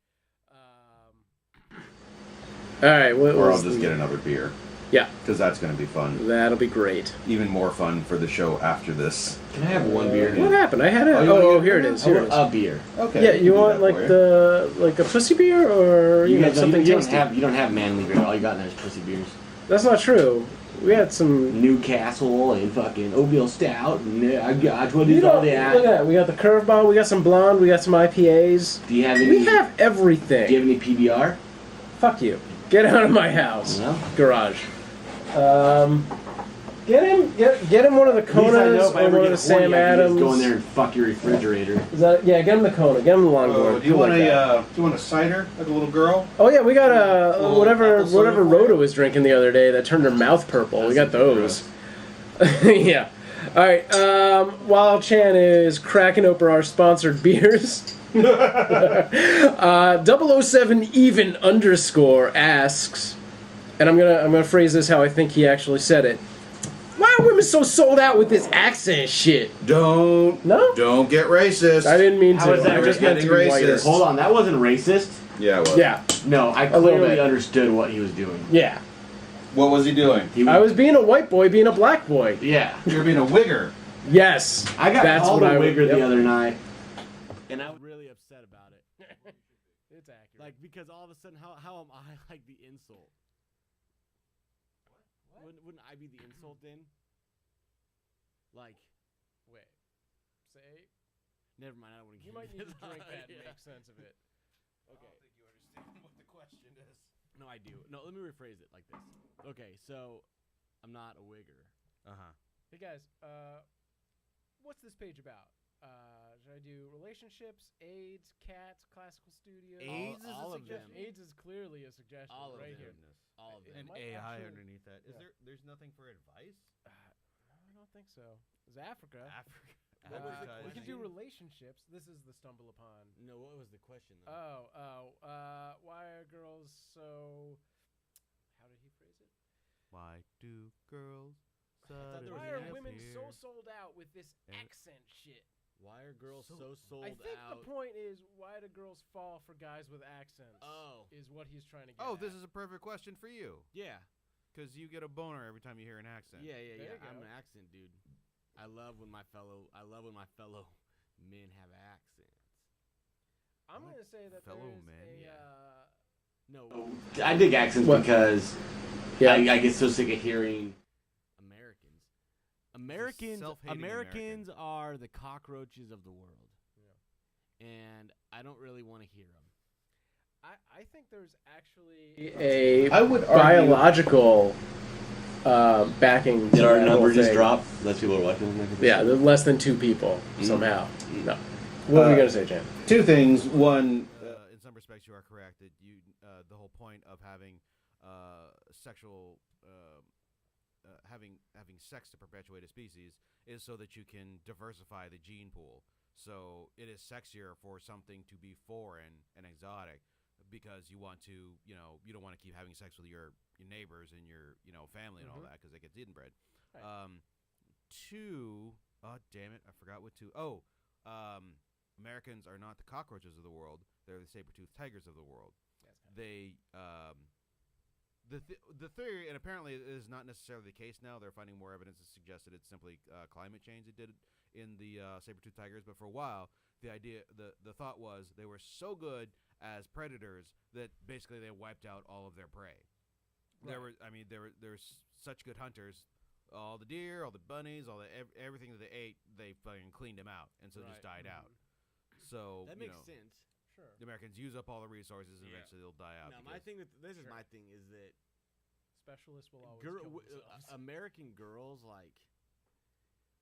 Speaker 2: All right, or I'll just get another beer.
Speaker 1: Yeah,
Speaker 2: because that's going to be fun.
Speaker 1: That'll be great.
Speaker 2: Even more fun for the show after this.
Speaker 5: Can I have one beer?
Speaker 1: What happened? I had a. Here it is.
Speaker 5: I
Speaker 1: Here it
Speaker 5: want
Speaker 1: is.
Speaker 5: a beer.
Speaker 2: Okay.
Speaker 1: Yeah, you want like a pussy beer or you know
Speaker 5: guys
Speaker 1: something
Speaker 5: you
Speaker 1: tasty?
Speaker 5: don't have manly beer. All you got now is pussy beers.
Speaker 1: That's not true. We had some.
Speaker 5: Newcastle and fucking oatmeal stout. And I got what
Speaker 1: You
Speaker 5: is
Speaker 1: know,
Speaker 5: all
Speaker 1: look
Speaker 5: that.
Speaker 1: at that. We got the curveball. We got some blonde. We got some IPAs.
Speaker 5: Do you have any?
Speaker 1: We have everything.
Speaker 5: Do you have any PBR?
Speaker 1: Fuck you. Get out of my house.
Speaker 5: No.
Speaker 1: Garage. Get him one of the
Speaker 5: At least I know
Speaker 1: Konas
Speaker 5: if I
Speaker 1: or
Speaker 5: ever
Speaker 1: one of
Speaker 5: get
Speaker 1: the
Speaker 5: horny,
Speaker 1: Sam
Speaker 5: I can just
Speaker 1: Adams.
Speaker 5: go in there and fuck your refrigerator.
Speaker 1: Get him the Kona. Get him the longboard.
Speaker 2: Do you want
Speaker 1: like that.
Speaker 2: do you want a cider like a little girl?
Speaker 1: Oh yeah, we got
Speaker 2: Little
Speaker 1: whatever
Speaker 2: apple cider for
Speaker 1: Rhoda
Speaker 2: you?
Speaker 1: was drinking the other day that turned her mouth purple. We got those. Yeah. All right. While Chan is cracking open our sponsored beers, 007 even _ asks, and I'm gonna phrase this how I think he actually said it. Why are women so sold out with this accent shit?
Speaker 2: Don't get racist.
Speaker 1: I didn't mean
Speaker 5: How
Speaker 1: to.
Speaker 5: is that
Speaker 1: I just meant to be
Speaker 2: racist?
Speaker 1: whiter.
Speaker 5: Hold on, that wasn't racist.
Speaker 2: Yeah, it was.
Speaker 1: Yeah.
Speaker 5: No, I
Speaker 1: little
Speaker 5: clearly
Speaker 1: bit.
Speaker 5: understood what he was doing.
Speaker 1: Yeah.
Speaker 2: What was he doing?
Speaker 1: I was being a white boy being a black boy.
Speaker 5: Yeah.
Speaker 2: You're being a wigger.
Speaker 1: Yes.
Speaker 5: I got
Speaker 1: That's
Speaker 5: called
Speaker 1: what
Speaker 5: a
Speaker 1: I would-
Speaker 5: wigger
Speaker 1: yep.
Speaker 5: the other night.
Speaker 4: And I was really upset about it.
Speaker 1: It's accurate.
Speaker 4: Like, because all of a sudden, how am I like the insult? What? Wouldn't I be the insult then? Like,
Speaker 1: wait. Say.
Speaker 4: never mind. I don't want to
Speaker 1: You
Speaker 4: get
Speaker 1: might
Speaker 4: into
Speaker 1: need to
Speaker 4: this.
Speaker 1: drink that and
Speaker 4: Yeah.
Speaker 1: make sense of it.
Speaker 4: Okay.
Speaker 3: I don't think you understand what the question is.
Speaker 4: No, I do. No, let me rephrase it like this. Okay, so I'm not a wigger.
Speaker 1: Hey guys, what's this page about? Should I do relationships, AIDS, cats, classical studio?
Speaker 4: AIDS is a
Speaker 1: all of
Speaker 4: suggestion.
Speaker 1: them. AIDS is clearly a suggestion
Speaker 4: All of
Speaker 1: right
Speaker 4: them.
Speaker 1: here.
Speaker 4: All of
Speaker 1: It
Speaker 4: them.
Speaker 3: And
Speaker 1: might
Speaker 3: AI
Speaker 1: actually-
Speaker 3: underneath that. Is
Speaker 1: yeah.
Speaker 3: there's nothing for advice?
Speaker 1: I don't think so. It's Africa.
Speaker 3: Africa.
Speaker 4: What was the
Speaker 1: We can
Speaker 4: question?
Speaker 1: do relationships. This is the stumble upon.
Speaker 4: No, what was the question though?
Speaker 1: Why are girls so? How did he phrase it?
Speaker 3: Why do girls
Speaker 4: there was
Speaker 1: Why
Speaker 4: an
Speaker 1: are
Speaker 4: app
Speaker 1: women so
Speaker 3: here.
Speaker 1: sold out with this
Speaker 3: And-
Speaker 1: accent shit?
Speaker 4: Why are girls
Speaker 3: So-
Speaker 4: so sold
Speaker 1: I think
Speaker 4: out?
Speaker 1: the point is, why do girls fall for guys with accents?
Speaker 4: Oh.
Speaker 1: Is what he's trying to get
Speaker 3: Oh,
Speaker 1: at.
Speaker 3: this is a perfect question for you.
Speaker 4: Yeah.
Speaker 3: Because you get a boner every time you hear an accent.
Speaker 4: Yeah.
Speaker 1: There you
Speaker 4: I'm
Speaker 1: go.
Speaker 4: an accent dude. I love when my fellow men have accents.
Speaker 1: I'm going to say that
Speaker 3: Fellow
Speaker 1: there's
Speaker 3: men,
Speaker 1: a...
Speaker 3: yeah.
Speaker 4: No,
Speaker 5: I dig accents
Speaker 1: What?
Speaker 5: because
Speaker 1: Yeah.
Speaker 5: I get so sick of hearing.
Speaker 3: self-hating
Speaker 4: Americans are the cockroaches of the world. Yeah. And I don't really want to hear them.
Speaker 1: I think there's actually
Speaker 2: I would argue-
Speaker 1: biological backing to
Speaker 5: Did our
Speaker 1: that whole
Speaker 5: number just
Speaker 1: thing.
Speaker 5: drop? Less people are watching them.
Speaker 1: Yeah, there's less than 2 people somehow. No. What were you going to say, Jan?
Speaker 2: Two things. One,
Speaker 3: In some respects, you are correct that the whole point of having sexual having sex to perpetuate a species is so that you can diversify the gene pool. So it is sexier for something to be foreign and exotic because you want to, you don't want to keep having sex with your neighbors and your family and all that because it gets inbred.
Speaker 1: Right.
Speaker 3: 2, oh damn it, I forgot what 2. Americans are not the cockroaches of the world; they're the saber-toothed tigers of the world. They the theory, and apparently it is not necessarily the case now. They're finding more evidence to suggest that it's simply climate change that did it in the saber-toothed tigers. But for a while, the thought was they were so good as predators that basically they wiped out all of their prey.
Speaker 1: Right.
Speaker 3: There were such good hunters. All the deer, all the bunnies, all the everything that they ate, they fucking cleaned them out, and so it just died out. So
Speaker 4: That makes sense.
Speaker 1: Sure.
Speaker 3: the Americans use up all the resources, and
Speaker 4: Yeah.
Speaker 3: eventually they'll die out.
Speaker 4: No, my
Speaker 3: because-
Speaker 4: thing with this is
Speaker 1: Sure.
Speaker 4: my thing is that
Speaker 1: Specialists will always kill themselves.
Speaker 4: American girls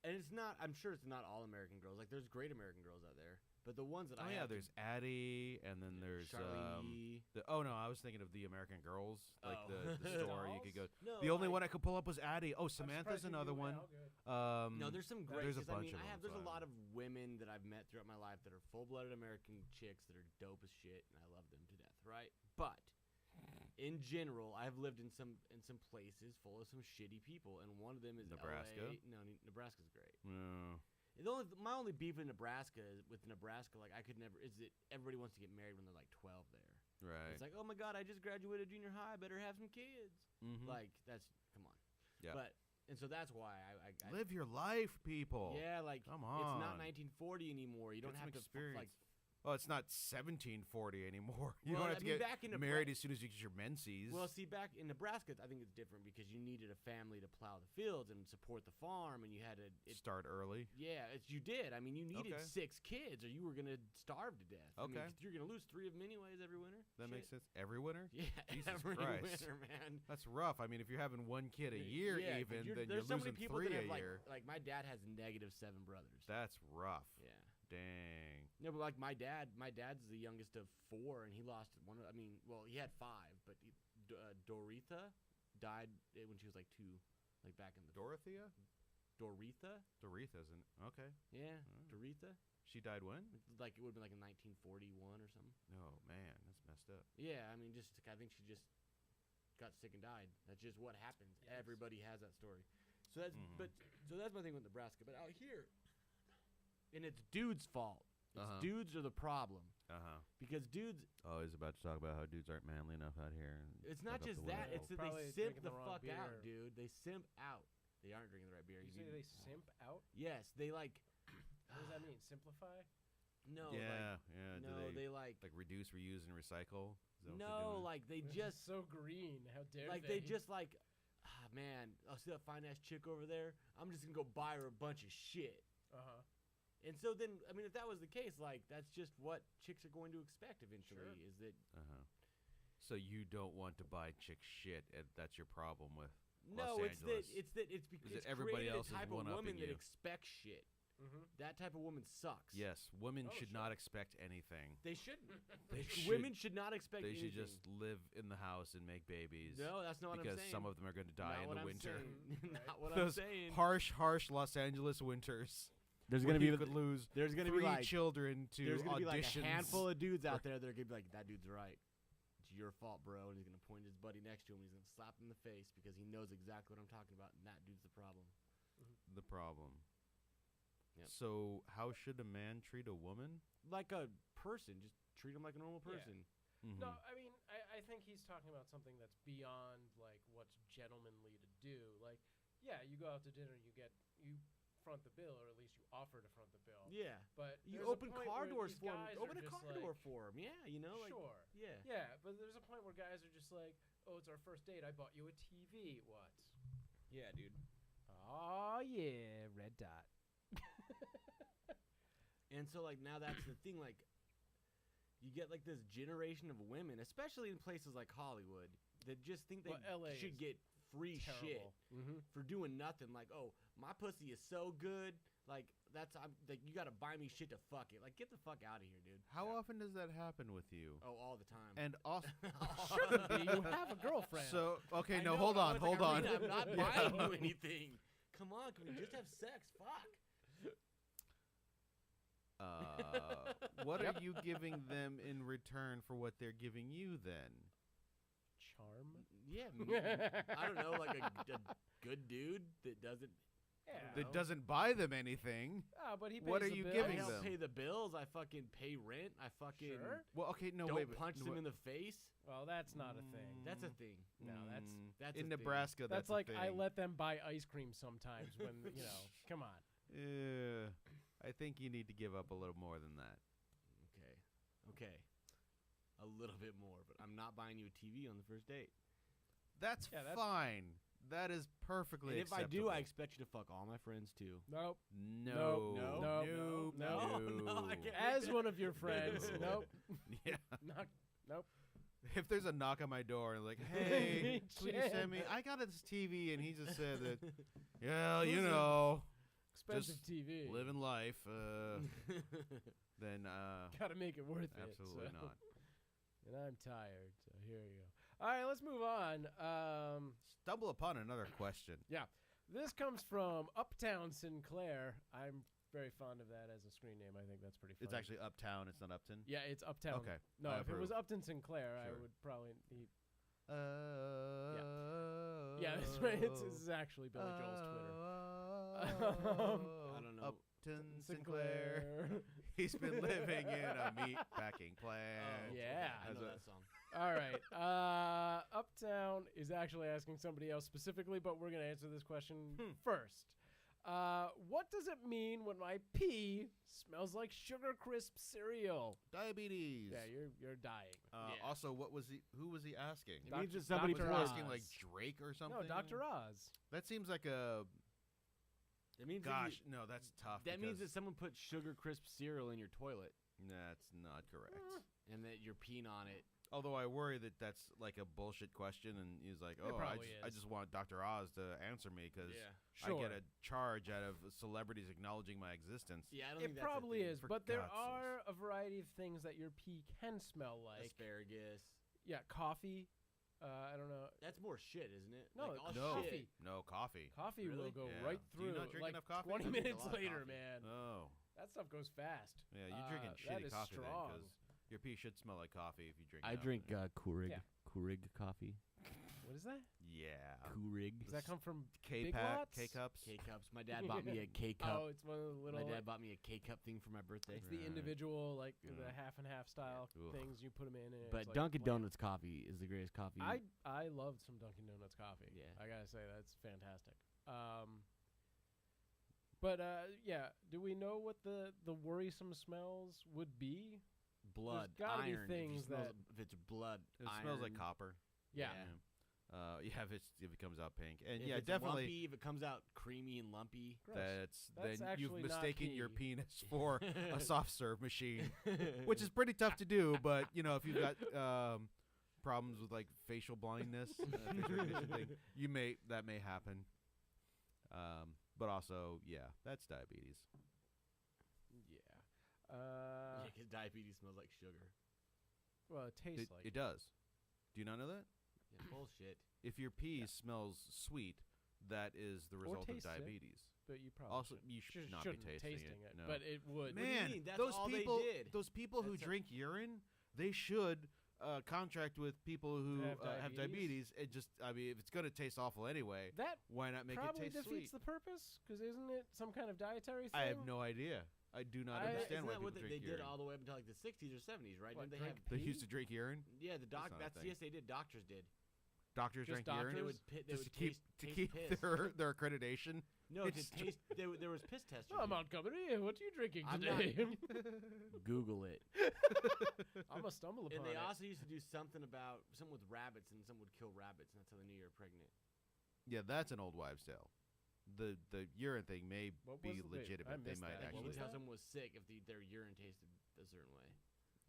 Speaker 4: and it's not. I'm sure it's not all American girls. Like there's great American girls out there, but the ones that
Speaker 3: Oh
Speaker 4: I
Speaker 3: yeah,
Speaker 4: have
Speaker 3: there's Addie, and then there's
Speaker 4: Charlene Yee.
Speaker 3: I was thinking of the American Girls, like
Speaker 4: Oh.
Speaker 3: the store you could go.
Speaker 4: No,
Speaker 3: The only
Speaker 4: like-
Speaker 3: one I could pull up was Addie. Oh,
Speaker 1: I'm
Speaker 3: Samantha's
Speaker 1: surprised you
Speaker 3: another
Speaker 1: knew
Speaker 3: one.
Speaker 1: Al good.
Speaker 4: No, there's some great.
Speaker 3: There's a
Speaker 4: 'cause,
Speaker 3: bunch
Speaker 4: I mean,
Speaker 3: of them.
Speaker 4: there's
Speaker 3: so
Speaker 4: a lot of women that I've met throughout my life that are full-blooded American chicks that are dope as shit, and I love them to death, right? But in general, I've lived in some places full of some shitty people, and one of them is
Speaker 3: Nebraska?
Speaker 4: LA. No, Nebraska's great.
Speaker 3: No.
Speaker 4: My only beef with Nebraska like I could never is that everybody wants to get married when they're like 12 there.
Speaker 3: Right.
Speaker 4: It's like, oh my god, I just graduated junior high, better have some kids.
Speaker 3: Mhm.
Speaker 4: Like come on.
Speaker 3: Yeah.
Speaker 4: And so that's why I
Speaker 3: Live your life, people.
Speaker 4: yeah, like
Speaker 3: Come
Speaker 4: it's not
Speaker 3: on.
Speaker 4: 1940 anymore. You don't
Speaker 3: Get
Speaker 4: have
Speaker 3: some
Speaker 4: to
Speaker 3: experience.
Speaker 4: like.
Speaker 3: Oh, it's not 1740 anymore. You
Speaker 4: Well,
Speaker 3: don't have
Speaker 4: I
Speaker 3: to
Speaker 4: mean,
Speaker 3: get
Speaker 4: back in
Speaker 3: married as soon as you get your menses.
Speaker 4: Well, see, back in Nebraska, I think it's different because you needed a family to plow the fields and support the farm, and you had to
Speaker 3: start early.
Speaker 4: Yeah, you did. I mean, you needed
Speaker 3: Okay.
Speaker 4: 6 kids, or you were gonna starve to death. I mean,
Speaker 3: Okay.
Speaker 4: 'cause you're gonna lose 3 of them anyways every winter.
Speaker 3: That
Speaker 4: Shit.
Speaker 3: makes sense. Every winter?
Speaker 4: Yeah,
Speaker 3: Jesus
Speaker 4: every
Speaker 3: Christ.
Speaker 4: winter, man.
Speaker 3: That's rough. I mean, if you're having one kid a year,
Speaker 4: Yeah, 'cause
Speaker 3: even, then you're
Speaker 4: there's so many
Speaker 3: losing
Speaker 4: people
Speaker 3: 3
Speaker 4: that
Speaker 3: a
Speaker 4: have
Speaker 3: year.
Speaker 4: like my dad has -7 brothers.
Speaker 3: That's rough.
Speaker 4: Yeah.
Speaker 3: Dang.
Speaker 4: No, but like my dad's the youngest of 4, and he lost one. I mean, well, he had 5, but Doretha died when she was like 2, like back in the
Speaker 3: Dorothea?
Speaker 4: Doretha.
Speaker 3: Doretha's in. Okay.
Speaker 4: Yeah,
Speaker 3: Oh.
Speaker 4: Doretha.
Speaker 3: She died when?
Speaker 4: Like it would have been like in 1941 or something.
Speaker 3: Oh, man. That's messed up.
Speaker 4: Yeah, I mean, I think she just got sick and died. That's just what happens.
Speaker 1: Yes.
Speaker 4: Everybody has that story. So that's so that's my thing with Nebraska. But out here, and it's dudes' fault. Dudes are the problem because dudes.
Speaker 3: Oh, he's about to talk about how dudes aren't manly enough out here. And
Speaker 4: It's not
Speaker 3: fuck up
Speaker 4: just
Speaker 3: the
Speaker 4: that.
Speaker 3: women.
Speaker 4: It's that
Speaker 1: Probably
Speaker 4: they simp
Speaker 1: drinking
Speaker 4: the
Speaker 1: the wrong
Speaker 4: fuck out,
Speaker 1: beer.
Speaker 4: dude. They simp out. They aren't drinking the right beer.
Speaker 1: You say they simp out?
Speaker 4: Yes, they like.
Speaker 1: What does that mean? Simplify?
Speaker 4: No.
Speaker 3: Yeah, yeah.
Speaker 4: Like,
Speaker 3: Do
Speaker 4: no,
Speaker 3: they
Speaker 4: they like.
Speaker 3: reduce, reuse, and recycle? Is that what they're
Speaker 4: No,
Speaker 3: doing?
Speaker 4: like they
Speaker 1: This is
Speaker 4: just
Speaker 1: so green. How dare
Speaker 4: like
Speaker 1: they?
Speaker 4: they just like. Man, I'll see that fine ass chick over there. I'm just gonna go buy her a bunch of shit.
Speaker 1: Uh-huh.
Speaker 4: And so then, I mean, if that was the case, like that's just what chicks are going to expect eventually.
Speaker 1: Sure.
Speaker 4: Is that
Speaker 3: So you don't want to buy chick shit, and that's your problem with
Speaker 4: no?
Speaker 3: Los
Speaker 4: It's that
Speaker 3: Angeles.
Speaker 4: it's because
Speaker 3: that
Speaker 4: it's
Speaker 3: everybody
Speaker 4: created
Speaker 3: else is
Speaker 4: a type of
Speaker 3: one-upping
Speaker 4: woman that
Speaker 3: you.
Speaker 4: expects shit.
Speaker 1: Mm-hmm.
Speaker 4: That type of woman sucks.
Speaker 3: Yes, women
Speaker 1: Oh,
Speaker 3: should
Speaker 1: sure.
Speaker 3: not expect anything.
Speaker 4: They shouldn't.
Speaker 3: They
Speaker 4: Women should not expect.
Speaker 3: They should
Speaker 4: anything.
Speaker 3: just live in the house and make babies.
Speaker 4: No, that's not what I'm
Speaker 3: because
Speaker 4: saying.
Speaker 3: some of them are going to die
Speaker 4: Not
Speaker 3: in
Speaker 4: what
Speaker 3: the
Speaker 4: I'm
Speaker 3: winter.
Speaker 4: saying.
Speaker 1: Right.
Speaker 4: Not what I'm
Speaker 3: Those
Speaker 4: saying.
Speaker 3: harsh Los Angeles winters.
Speaker 4: There's
Speaker 3: where
Speaker 4: gonna be
Speaker 3: you could lose
Speaker 4: there's gonna
Speaker 3: 3
Speaker 4: be like
Speaker 3: children to
Speaker 4: there's gonna be like a
Speaker 3: auditions.
Speaker 4: handful of dudes out there that are gonna be like that dude's right. your fault, bro. And he's gonna point his buddy next to him. And he's gonna slap him in the face because he knows exactly what I'm talking about, and that dude's the problem.
Speaker 3: The problem.
Speaker 4: Yep.
Speaker 3: So how should a man treat a woman?
Speaker 4: Like a person, just treat him like a normal person.
Speaker 3: Mm-hmm.
Speaker 1: No, I mean, I think he's talking about something that's beyond like what's gentlemanly to do. Like, yeah, you go out to dinner, you front the bill, or at least you offer to front the bill.
Speaker 4: Yeah,
Speaker 1: But
Speaker 4: you
Speaker 1: there's a
Speaker 4: open
Speaker 1: point
Speaker 4: car
Speaker 1: where
Speaker 4: doors
Speaker 1: these
Speaker 4: for him.
Speaker 1: guys
Speaker 4: Open
Speaker 1: are
Speaker 4: a
Speaker 1: just
Speaker 4: car
Speaker 1: like,
Speaker 4: door for him. Yeah, you know, like
Speaker 1: sure.
Speaker 4: yeah.
Speaker 1: Yeah, but there's a point where guys are just like, oh, it's our first date. I bought you a TV. What?
Speaker 4: Yeah, dude.
Speaker 1: Oh yeah, red dot.
Speaker 4: And so like now that's the thing, like you get like this generation of women, especially in places like Hollywood, that just think they
Speaker 1: Well, LA
Speaker 4: should
Speaker 1: is
Speaker 4: get free shit
Speaker 1: terrible. Mm-hmm.
Speaker 4: for doing nothing. Like, oh, my pussy is so good, like like you gotta buy me shit to fuck it. Like, get the fuck out of here, dude.
Speaker 3: How often does that happen with you?
Speaker 4: Oh, all the time.
Speaker 3: And also,
Speaker 1: Shouldn't be. You have a girlfriend.
Speaker 3: so okay,
Speaker 4: I
Speaker 3: no,
Speaker 4: know,
Speaker 3: hold
Speaker 4: I
Speaker 3: on,
Speaker 4: was
Speaker 3: hold
Speaker 4: like,
Speaker 3: on.
Speaker 4: I'm not buying you anything. Come on, can we just have sex? Fuck.
Speaker 3: What are you giving them in return for what they're giving you then?
Speaker 1: Charm.
Speaker 4: Yeah, I don't know, like a good dude that doesn't.
Speaker 1: Yeah.
Speaker 3: That doesn't buy them anything.
Speaker 1: Ah, but he pays
Speaker 3: What are
Speaker 1: the
Speaker 3: you
Speaker 1: bills.
Speaker 3: giving
Speaker 4: I help
Speaker 3: them?
Speaker 4: pay the bills. I fucking pay rent. I fucking
Speaker 1: Sure.
Speaker 3: Well, okay, no,
Speaker 4: don't
Speaker 3: wait.
Speaker 4: punch them in the face.
Speaker 1: Well, that's not a thing.
Speaker 4: That's a thing.
Speaker 1: No, that's
Speaker 4: That's
Speaker 3: in
Speaker 4: a thing.
Speaker 3: Nebraska.
Speaker 1: that's
Speaker 3: a
Speaker 1: like
Speaker 3: thing.
Speaker 1: I let them buy ice cream sometimes when you know. Come on.
Speaker 3: I think you need to give up a little more than that.
Speaker 4: Okay, a little bit more, but I'm not buying you a TV on the first date.
Speaker 3: That's
Speaker 1: Yeah, that's-
Speaker 3: fine. That is perfectly
Speaker 4: And if I
Speaker 3: acceptable.
Speaker 4: do, I expect you to fuck all my friends too.
Speaker 1: Nope.
Speaker 3: No.
Speaker 1: Nope.
Speaker 3: No.
Speaker 1: No.
Speaker 4: No, I can't.
Speaker 1: As one of your friends.
Speaker 3: No.
Speaker 1: Nope.
Speaker 3: Yeah.
Speaker 1: Nope.
Speaker 3: If there's a knock on my door and like, hey, could you
Speaker 1: Jen.
Speaker 3: send me? I got this TV, and he just said that, yeah, you know,
Speaker 1: Expensive
Speaker 3: Just
Speaker 1: TV.
Speaker 3: living life. Then
Speaker 1: Gotta make it worth
Speaker 3: absolutely
Speaker 1: it. so.
Speaker 3: not.
Speaker 1: And I'm tired, so here you go. All right, let's move on.
Speaker 3: Stumble upon another question.
Speaker 1: Yeah, this comes from Uptown Sinclair. I'm very fond of that as a screen name. I think that's pretty fun.
Speaker 3: It's actually Uptown. It's not Upton.
Speaker 1: Yeah, it's Uptown.
Speaker 3: Okay,
Speaker 1: No,
Speaker 3: I
Speaker 1: if it was
Speaker 3: approve.
Speaker 1: Upton Sinclair,
Speaker 3: Sure.
Speaker 1: I would probably.
Speaker 3: Yeah,
Speaker 1: Yeah, that's right. This is actually Billy Joel's Twitter.
Speaker 4: I don't know.
Speaker 3: Upton Sinclair. He's been living in a meat packing plant.
Speaker 1: Yeah.
Speaker 4: I know
Speaker 3: Has a-
Speaker 4: that song.
Speaker 1: All right. Uptown is actually asking somebody else specifically, but we're going to answer this question first. What does it mean when my pee smells like Sugar Crisp cereal?
Speaker 3: Diabetes.
Speaker 1: Yeah, you're dying.
Speaker 4: Yeah.
Speaker 3: Also, what was he? Who was he asking?
Speaker 4: It means that somebody
Speaker 3: Was he
Speaker 1: Dr.
Speaker 4: poured.
Speaker 1: Oz.
Speaker 3: asking like Drake or something?
Speaker 1: No, Dr. Oz.
Speaker 3: That seems like a.
Speaker 4: It means
Speaker 3: Gosh,
Speaker 4: that, you,
Speaker 3: no, that's tough.
Speaker 4: that means that
Speaker 3: because
Speaker 4: someone put Sugar Crisp cereal in your toilet
Speaker 3: that's not correct.
Speaker 4: and that you're peeing on it.
Speaker 3: Although I worry that that's like a bullshit question, and he's like, "Oh,
Speaker 1: probably
Speaker 3: I
Speaker 1: is.
Speaker 3: just want Dr. Oz to answer me because
Speaker 1: Sure.
Speaker 3: I get a charge out of celebrities acknowledging my existence."
Speaker 4: Yeah, I don't think
Speaker 1: It
Speaker 4: that's a
Speaker 1: probably
Speaker 4: thing.
Speaker 1: is,
Speaker 3: For
Speaker 1: but there
Speaker 3: God's
Speaker 1: are a variety of things that your pee can smell like.
Speaker 4: Asparagus.
Speaker 1: Yeah, coffee. I don't know.
Speaker 4: That's more shit, isn't it?
Speaker 1: No,
Speaker 4: like all
Speaker 3: No,
Speaker 1: Coffee.
Speaker 3: no coffee.
Speaker 1: Coffee
Speaker 4: Really?
Speaker 1: will go
Speaker 3: Yeah.
Speaker 1: right
Speaker 3: Do you
Speaker 1: through.
Speaker 3: not drink
Speaker 1: like
Speaker 3: enough coffee?
Speaker 1: 20
Speaker 3: I drink a
Speaker 1: minutes
Speaker 4: lot of
Speaker 1: later,
Speaker 4: coffee.
Speaker 1: man.
Speaker 3: Oh,
Speaker 1: That stuff goes fast.
Speaker 3: yeah, you're drinking
Speaker 1: that
Speaker 3: shitty
Speaker 1: is
Speaker 3: coffee
Speaker 1: strong.
Speaker 3: because your pee should smell like coffee if you drink.
Speaker 4: I
Speaker 3: enough.
Speaker 4: drink Keurig.
Speaker 1: Yeah.
Speaker 4: Keurig coffee.
Speaker 1: What is that?
Speaker 3: Yeah.
Speaker 4: Keurig.
Speaker 1: Does that come from
Speaker 3: K
Speaker 1: Big
Speaker 3: pack,
Speaker 1: Lots?
Speaker 3: K cups.
Speaker 4: K cups. My dad bought me a K cup.
Speaker 1: Oh, it's one of the little.
Speaker 4: My dad bought me a K cup thing for my birthday.
Speaker 1: It's the
Speaker 3: Right.
Speaker 1: individual, like the
Speaker 3: Yeah.
Speaker 1: half and half style
Speaker 3: Ugh.
Speaker 1: things. You put them in. And
Speaker 4: But
Speaker 1: it's like
Speaker 4: Dunkin'
Speaker 1: bland.
Speaker 4: Donuts coffee is the greatest coffee.
Speaker 1: I love some Dunkin' Donuts coffee.
Speaker 4: Yeah.
Speaker 1: I gotta say that's fantastic. But yeah, do we know what the worrisome smells would be?
Speaker 4: blood,
Speaker 1: gotta be
Speaker 4: iron.
Speaker 1: things
Speaker 4: if it's blood,
Speaker 3: It smells like
Speaker 4: iron.
Speaker 3: copper.
Speaker 1: Yeah.
Speaker 3: Yeah, if it comes out pink, and
Speaker 4: If
Speaker 3: yeah,
Speaker 4: it's
Speaker 3: definitely.
Speaker 4: lumpy, if it comes out creamy and lumpy.
Speaker 1: Gross.
Speaker 3: That's
Speaker 1: That's
Speaker 3: then you've
Speaker 1: actually not
Speaker 3: mistaken your
Speaker 1: pee.
Speaker 3: penis for a soft serve machine, which is pretty tough to do. But you know, if you've got problems with like facial blindness, facial recognition thing, that may happen. But also, yeah, that's diabetes.
Speaker 1: Yeah.
Speaker 4: Yeah, because diabetes smells like sugar.
Speaker 1: Well, it tastes like
Speaker 3: It does. Do you not know that?
Speaker 4: Yeah, bullshit.
Speaker 3: If your pee smells sweet, that is the result of
Speaker 1: tastes it.
Speaker 3: diabetes.
Speaker 1: But you probably
Speaker 3: Also,
Speaker 1: shouldn't.
Speaker 3: you should
Speaker 1: Just
Speaker 3: not be
Speaker 1: shouldn't
Speaker 3: tasting it. No.
Speaker 1: But it would.
Speaker 4: do you
Speaker 3: Man,
Speaker 4: mean? That's
Speaker 3: those
Speaker 4: all they
Speaker 3: people,
Speaker 4: did.
Speaker 3: those people who
Speaker 4: That's a-
Speaker 3: drink urine, they should contract with people who
Speaker 1: Have
Speaker 3: have diabetes. It just, I mean, if it's gonna taste awful anyway,
Speaker 1: That
Speaker 3: why not make it
Speaker 1: probably
Speaker 3: taste
Speaker 1: defeats
Speaker 3: sweet?
Speaker 1: the purpose, because isn't it some kind of dietary thing?
Speaker 3: I have no idea. I do not
Speaker 1: I-
Speaker 3: understand
Speaker 4: Isn't
Speaker 3: why
Speaker 4: that
Speaker 3: people
Speaker 4: what
Speaker 3: drink
Speaker 4: they
Speaker 3: urine.
Speaker 4: did all the way up until like the 60s or 70s, right?
Speaker 1: What,
Speaker 4: Didn't they
Speaker 1: drink
Speaker 4: have?
Speaker 3: They used to drink urine.
Speaker 4: Yeah, the doc.
Speaker 3: not a
Speaker 4: That's
Speaker 3: thing.
Speaker 4: yes, they did. Doctors did.
Speaker 3: Doctors
Speaker 1: Just
Speaker 3: drank urine
Speaker 1: doctors?
Speaker 4: They would they
Speaker 3: just
Speaker 4: would
Speaker 3: to keep
Speaker 4: taste piss.
Speaker 3: their accreditation.
Speaker 4: No,
Speaker 3: It's
Speaker 4: to taste. There was piss testers.
Speaker 1: Oh, Montgomery, what are you drinking
Speaker 4: I'm
Speaker 1: today?
Speaker 4: Google it.
Speaker 1: I'm gonna stumble upon
Speaker 4: And they
Speaker 1: it.
Speaker 4: also used to do something with rabbits, and some would kill rabbits, and that's how they knew you were pregnant.
Speaker 3: Yeah, that's an old wives' tale. The urine thing may
Speaker 1: What
Speaker 3: be
Speaker 1: was the- I
Speaker 3: legitimate. They
Speaker 1: missed
Speaker 3: might
Speaker 1: that.
Speaker 4: Like, you
Speaker 3: actually.
Speaker 4: could
Speaker 1: was
Speaker 4: tell
Speaker 1: that?
Speaker 4: someone was sick if their urine tasted a certain way.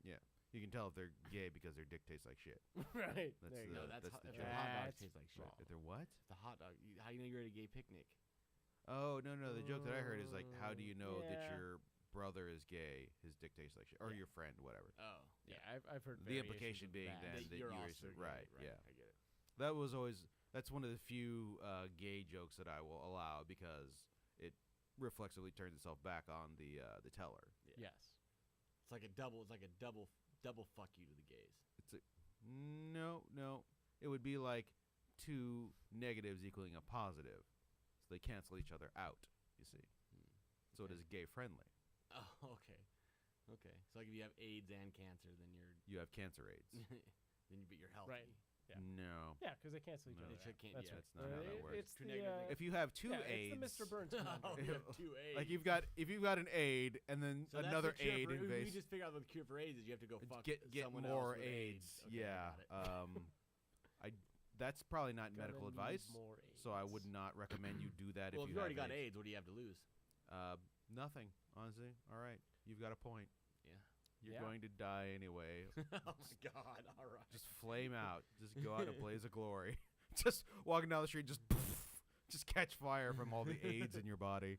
Speaker 3: Yeah, you can tell if they're gay because their dick tastes like shit.
Speaker 1: Right.
Speaker 3: That's
Speaker 1: there you
Speaker 3: the-
Speaker 1: go.
Speaker 4: No, that's
Speaker 3: that's
Speaker 4: hot,
Speaker 3: the
Speaker 4: if
Speaker 3: joke.
Speaker 4: the hot dogs
Speaker 1: That's
Speaker 4: taste like shit.
Speaker 1: wrong.
Speaker 3: If they're what?
Speaker 4: If the hot dog. How do you know you're at a gay picnic?
Speaker 3: Oh no, the joke that I heard is like, how do you know that
Speaker 1: Yeah.
Speaker 3: your brother is gay? His dick tastes like shit, or your friend, whatever.
Speaker 4: Oh,
Speaker 1: Yeah, I've heard
Speaker 3: The
Speaker 1: variations
Speaker 3: implication
Speaker 1: of
Speaker 3: being
Speaker 1: that.
Speaker 3: then that
Speaker 4: you're
Speaker 3: you
Speaker 4: also
Speaker 3: are
Speaker 4: gay,
Speaker 3: right. Yeah,
Speaker 4: I get it.
Speaker 3: that was always that's one of the few gay jokes that I will allow because it reflexively turns itself back on the teller.
Speaker 4: Yeah.
Speaker 1: Yes.
Speaker 4: It's like a double. It's like a double fuck you to the gays.
Speaker 3: It's a no. It would be like two negatives equaling a positive, so they cancel each other out. You see, so it is gay friendly.
Speaker 4: Oh, okay. So like if you have AIDS and cancer, then
Speaker 3: You have cancer AIDS.
Speaker 4: but you're healthy.
Speaker 1: Right. Yeah.
Speaker 3: No.
Speaker 1: Yeah, because they cancel each
Speaker 3: No.
Speaker 1: other.
Speaker 4: They
Speaker 1: out.
Speaker 4: can't-
Speaker 1: That's
Speaker 4: yeah.
Speaker 1: right.
Speaker 3: That's not how that works.
Speaker 1: It's
Speaker 4: Two
Speaker 1: the,
Speaker 4: negative
Speaker 3: If you have two
Speaker 1: yeah,
Speaker 3: AIDS,
Speaker 1: it's the Mr. Burns
Speaker 4: Oh,
Speaker 1: conundrum.
Speaker 4: you have two AIDS.
Speaker 3: like if you've got an aid and then
Speaker 4: So that's
Speaker 3: another
Speaker 4: the cure
Speaker 3: aid
Speaker 4: for,
Speaker 3: in
Speaker 4: We
Speaker 3: base,
Speaker 4: just figured out the cure for AIDS is you have to go fuck
Speaker 3: get
Speaker 4: someone
Speaker 3: more
Speaker 4: else with
Speaker 3: AIDS.
Speaker 4: Okay,
Speaker 3: Yeah.
Speaker 4: got it.
Speaker 3: That's probably not
Speaker 1: Gonna
Speaker 3: medical
Speaker 1: need
Speaker 3: advice.
Speaker 1: more
Speaker 3: So I
Speaker 1: AIDS.
Speaker 3: would not recommend you do that
Speaker 4: Well,
Speaker 3: if
Speaker 4: if
Speaker 3: you
Speaker 4: you already
Speaker 3: have
Speaker 4: got AIDS, what do you have to lose?
Speaker 3: Nothing, honestly. All right, you've got a point.
Speaker 4: Yeah.
Speaker 3: You're
Speaker 1: Yeah.
Speaker 3: going to die anyway.
Speaker 4: Oh my God! All right.
Speaker 3: Just flame out. Just go out in a blaze of glory. Just walking down the street, just catch fire from all the AIDS in your body.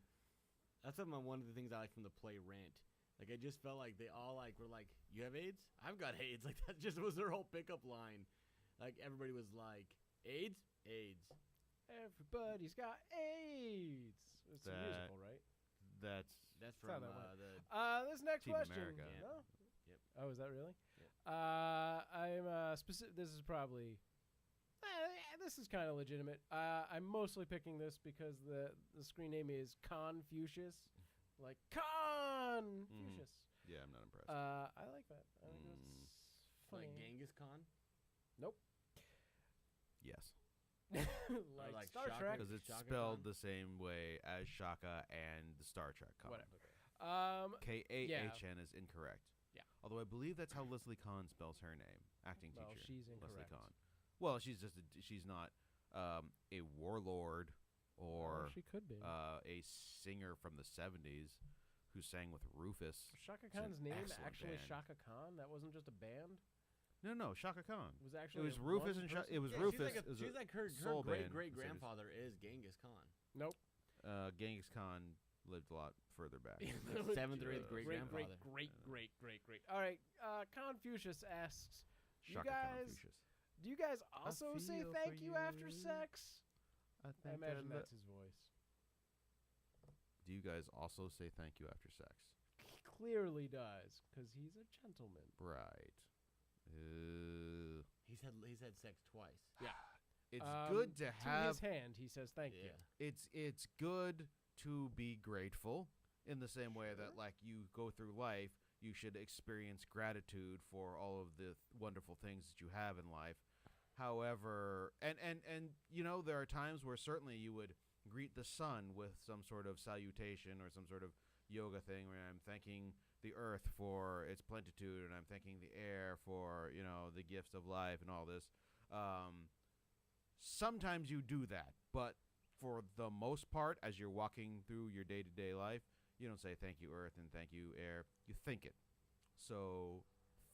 Speaker 4: That's one of the things I like from the play Rent. Like I just felt like they all were like, "You have AIDS? I've got AIDS." Like that just was their whole pickup line. Like everybody was like, "AIDS, AIDS."
Speaker 1: Everybody's got AIDS. It's a
Speaker 3: That-
Speaker 1: musical, right?
Speaker 3: That's
Speaker 4: That's
Speaker 1: how
Speaker 4: from
Speaker 1: that
Speaker 4: the.
Speaker 1: This next
Speaker 3: Team
Speaker 1: question.
Speaker 3: America.
Speaker 4: Yeah.
Speaker 1: No?
Speaker 4: Yep.
Speaker 1: Oh, is that really?
Speaker 4: Yep.
Speaker 1: I'm specific. This is probably. This is kind of legitimate. I'm mostly picking this because the screen name is Confucius, like Confucius.
Speaker 3: yeah. I'm not impressed.
Speaker 1: I like that. I think that's funny.
Speaker 4: Like Genghis Khan.
Speaker 1: Nope.
Speaker 3: yes,
Speaker 1: like,
Speaker 4: like
Speaker 1: Star
Speaker 4: Shaka-
Speaker 1: Trek.
Speaker 3: because it's
Speaker 4: Shaka
Speaker 3: spelled
Speaker 4: Khan?
Speaker 3: the same way as Shaka and the Star Trek Khan.
Speaker 1: Whatever.
Speaker 3: K-A-H-N is incorrect.
Speaker 1: Yeah.
Speaker 3: Although I believe that's how Leslie Kahn spells her name, acting
Speaker 1: Well,
Speaker 3: teacher.
Speaker 1: she's
Speaker 3: Leslie
Speaker 1: incorrect.
Speaker 3: Kahn. Well, she's not a warlord or
Speaker 1: She could be.
Speaker 3: a singer from the 70s who sang with Rufus.
Speaker 1: Shaka
Speaker 3: It's an
Speaker 1: Khan's name
Speaker 3: excellent
Speaker 1: actually
Speaker 3: band.
Speaker 1: Shaka Khan. That wasn't just a band.
Speaker 3: No, Shaka Khan.
Speaker 1: It was
Speaker 3: It
Speaker 1: actually
Speaker 3: was
Speaker 1: a
Speaker 3: Rufus
Speaker 1: one
Speaker 3: and
Speaker 1: person?
Speaker 3: it was
Speaker 4: Yeah,
Speaker 3: Rufus. It was
Speaker 4: She's
Speaker 3: a
Speaker 4: like her
Speaker 3: soul band
Speaker 4: great
Speaker 3: in the 70s.
Speaker 4: grandfather is Genghis Khan.
Speaker 1: Nope.
Speaker 3: Genghis Khan lived a lot further back.
Speaker 4: Seventh or eighth great grandfather.
Speaker 1: Great. All right. Confucius asks,
Speaker 3: Shaka
Speaker 1: guys-
Speaker 3: Confucius.
Speaker 1: do you guys also say
Speaker 3: feel
Speaker 1: thank
Speaker 3: for
Speaker 1: you after
Speaker 3: you.
Speaker 1: sex? I
Speaker 3: think
Speaker 1: imagine that's his voice.
Speaker 3: Do you guys also say thank you after sex?
Speaker 1: He clearly does, because he's a gentleman.
Speaker 3: Right.
Speaker 4: He's had sex twice.
Speaker 1: Yeah.
Speaker 3: It's good to
Speaker 1: To
Speaker 3: have.
Speaker 1: his hand, he says thank you.
Speaker 4: Yeah.
Speaker 3: It's good to be grateful in the same way that like you go through life, you should experience gratitude for all of the wonderful things that you have in life. However, and you know, there are times where certainly you would greet the sun with some sort of salutation or some sort of yoga thing where I'm thanking the earth for its plenitude and I'm thanking the air for, you know, the gifts of life and all this. Sometimes you do that, but for the most part, as you're walking through your day-to-day life, you don't say thank you earth and thank you air. You think it. So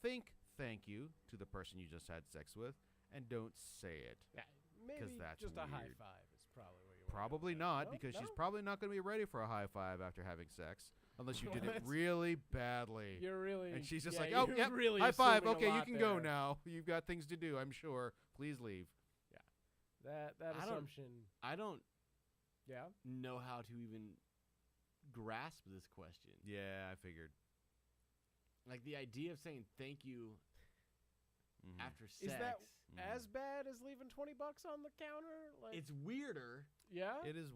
Speaker 3: think thank you to the person you just had sex with and don't say it.
Speaker 1: Yeah, maybe
Speaker 3: that's
Speaker 1: just a high
Speaker 3: weird.
Speaker 1: five is probably where you want.
Speaker 3: Probably not,
Speaker 1: No?
Speaker 3: because she's
Speaker 1: No?
Speaker 3: probably not going to be ready for a high five after having sex, unless you did it
Speaker 1: What?
Speaker 3: really badly.
Speaker 1: You're really.
Speaker 3: And she's just
Speaker 1: yeah,
Speaker 3: like, oh,
Speaker 1: you're
Speaker 3: yep,
Speaker 1: really
Speaker 3: high five.
Speaker 1: assuming a
Speaker 3: Okay, you
Speaker 1: lot
Speaker 3: can go
Speaker 1: there.
Speaker 3: now. You've got things to do, I'm sure. Please leave.
Speaker 1: That
Speaker 4: I don't-
Speaker 1: assumption.
Speaker 4: I don't
Speaker 1: Yeah.
Speaker 4: know how to even grasp this question.
Speaker 3: Yeah, I figured.
Speaker 4: Like the idea of saying thank you after sex.
Speaker 1: Is that as bad as leaving $20 on the counter? Like,
Speaker 4: It's weirder.
Speaker 1: yeah.
Speaker 3: It is.